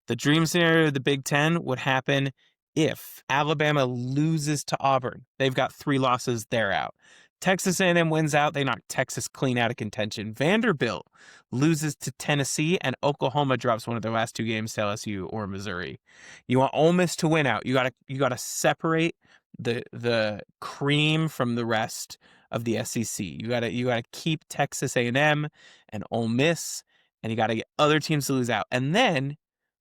The dream scenario of the Big Ten would happen if Alabama loses to Auburn. They've got 3 losses, they're out. Texas A&M wins out, they knock Texas clean out of contention. Vanderbilt loses to Tennessee, and Oklahoma drops one of their last 2 games to LSU or Missouri. You want Ole Miss to win out. You gotta separate the cream from the rest of the SEC. You gotta keep Texas A&M and Ole Miss, and you gotta get other teams to lose out. And then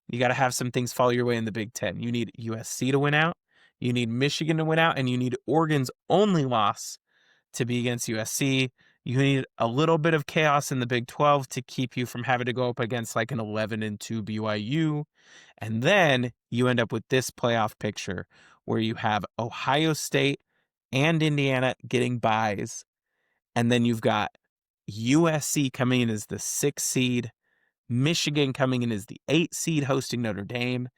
you gotta have some things fall your way in the Big Ten. You need USC to win out, you need Michigan to win out, and you need Oregon's only loss to be against USC. You need a little bit of chaos in the Big 12 to keep you from having to go up against like an 11-2 BYU. And then you end up with this playoff picture where you have Ohio State and Indiana getting byes. And then you've got USC coming in as the 6th seed, Michigan coming in as the 8th seed hosting Notre Dame,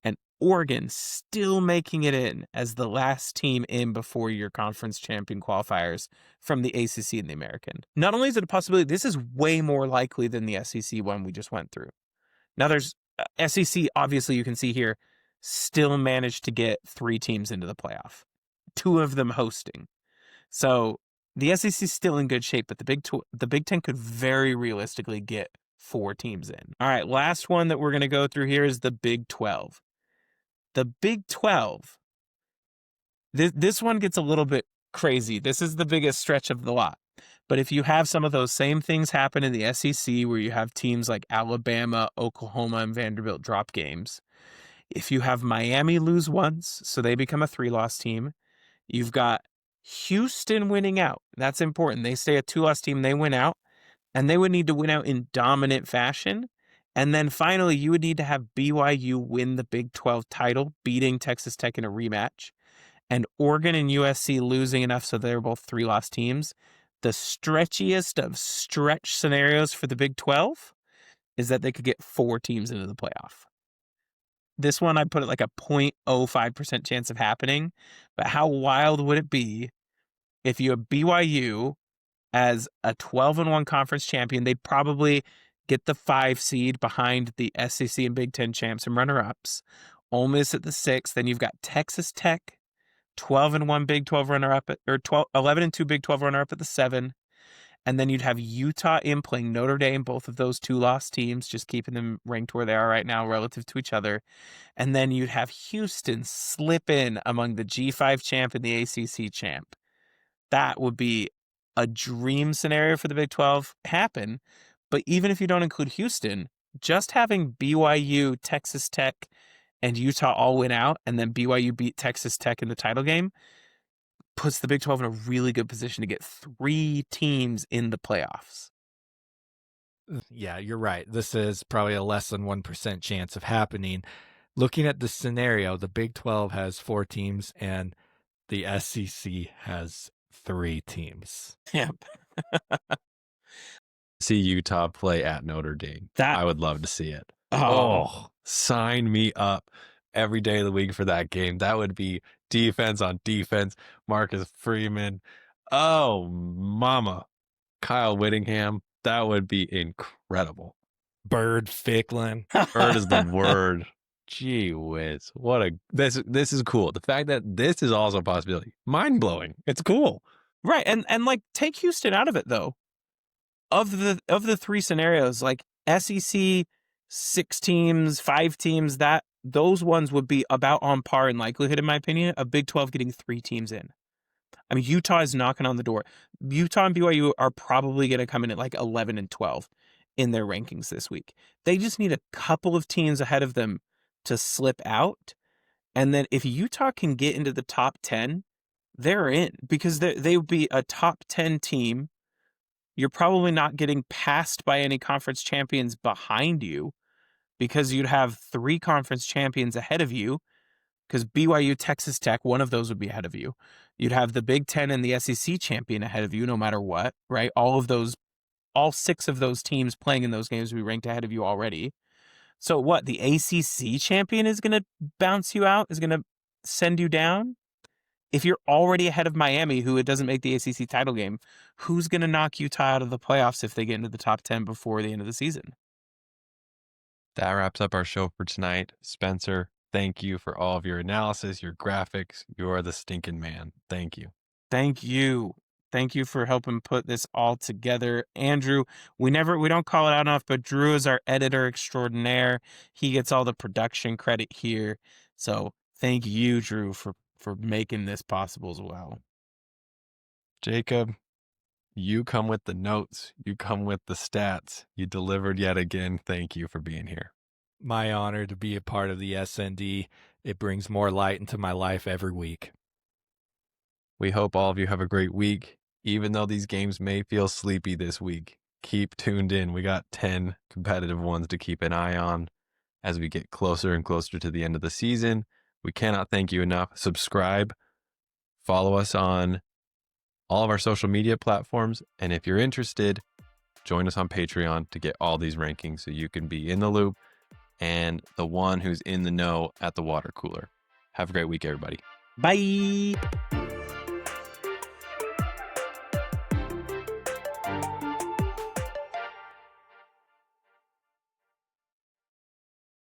and Oregon still making it in as the last team in before your conference champion qualifiers from the ACC and the American. Not only is it a possibility, this is way more likely than the SEC one we just went through. Now there's SEC, obviously you can see here, still managed to get 3 teams into the playoff, 2 of them hosting. So the SEC is still in good shape, but the Big Ten could very realistically get 4 teams in. All right, last one that we're going to go through here is the Big 12. The Big 12, this one gets a little bit crazy. This is the biggest stretch of the lot. But if you have some of those same things happen in the SEC where you have teams like Alabama, Oklahoma, and Vanderbilt drop games, if you have Miami lose once, so they become a 3-loss team, you've got Houston winning out. That's important. They stay a 2-loss team, they win out, and they would need to win out in dominant fashion. And then finally, you would need to have BYU win the Big 12 title, beating Texas Tech in a rematch, and Oregon and USC losing enough so they're both 3-loss teams. The stretchiest of stretch scenarios for the Big 12 is that they could get 4 teams into the playoff. This one, I put it like a 0.05% chance of happening, but how wild would it be if you have BYU as a 12-1 conference champion? They'd probably get the 5 seed behind the SEC and Big Ten champs and runner-ups. Ole Miss at the 6. Then you've got Texas Tech, 12-1 Big 12 runner-up, or 11-2 Big 12 runner-up at the 7. And then you'd have Utah in playing Notre Dame, both of those 2-loss teams, just keeping them ranked where they are right now relative to each other. And then you'd have Houston slip in among the G5 champ and the ACC champ. That would be a dream scenario for the Big 12 happen. But even if you don't include Houston, just having BYU, Texas Tech, and Utah all win out, and then BYU beat Texas Tech in the title game, puts the Big 12 in a really good position to get 3 teams in the playoffs. Yeah, you're right. This is probably a less than 1% chance of happening. Looking at the scenario, the Big 12 has 4 teams and the SEC has 3 teams. Yep. See Utah play at Notre Dame. I would love to see it. Oh, Sign me up every day of the week for that game. That would be defense on defense. Marcus Freeman. Oh, mama. Kyle Whittingham. That would be incredible. Bird Ficklin. Bird is the word. Gee whiz. This is cool. The fact that this is also a possibility. Mind blowing. It's cool. right. And like, take Houston out of it though. Of the 3 scenarios, like SEC 6 teams, 5 teams, those ones would be about on par in likelihood, in my opinion, of Big 12 getting 3 teams in. I mean, Utah is knocking on the door. Utah and BYU are probably going to come in at like 11 and 12 in their rankings this week. They just need a couple of teams ahead of them to slip out. And then if Utah can get into the top 10, they're in, because they would be a top 10 team. You're probably not getting passed by any conference champions behind you, because you'd have 3 conference champions ahead of you, because BYU, Texas Tech, one of those would be ahead of you. You'd have the Big 10 and the SEC champion ahead of you no matter what, right? All 6 of those teams playing in those games would be ranked ahead of you already. So what, the ACC champion is going to bounce you out, is going to send you down? If you're already ahead of Miami, who it doesn't make the ACC title game, who's going to knock Utah out of the playoffs if they get into the top 10 before the end of the season? That wraps up our show for tonight. Spencer, thank you for all of your analysis, your graphics. You are the stinking man. Thank you. Thank you. Thank you for helping put this all together. Andrew, we don't call it out enough, but Drew is our editor extraordinaire. He gets all the production credit here. So thank you, Drew, for making this possible as well. Jacob, you come with the notes. You come with the stats. You delivered yet again. Thank you for being here. My honor to be a part of the SND. It brings more light into my life every week. We hope all of you have a great week. Even though these games may feel sleepy this week, keep tuned in. We got 10 competitive ones to keep an eye on as we get closer and closer to the end of the season. We cannot thank you enough. Subscribe, follow us on all of our social media platforms. And if you're interested, join us on Patreon to get all these rankings so you can be in the loop and the one who's in the know at the water cooler. Have a great week, everybody. Bye.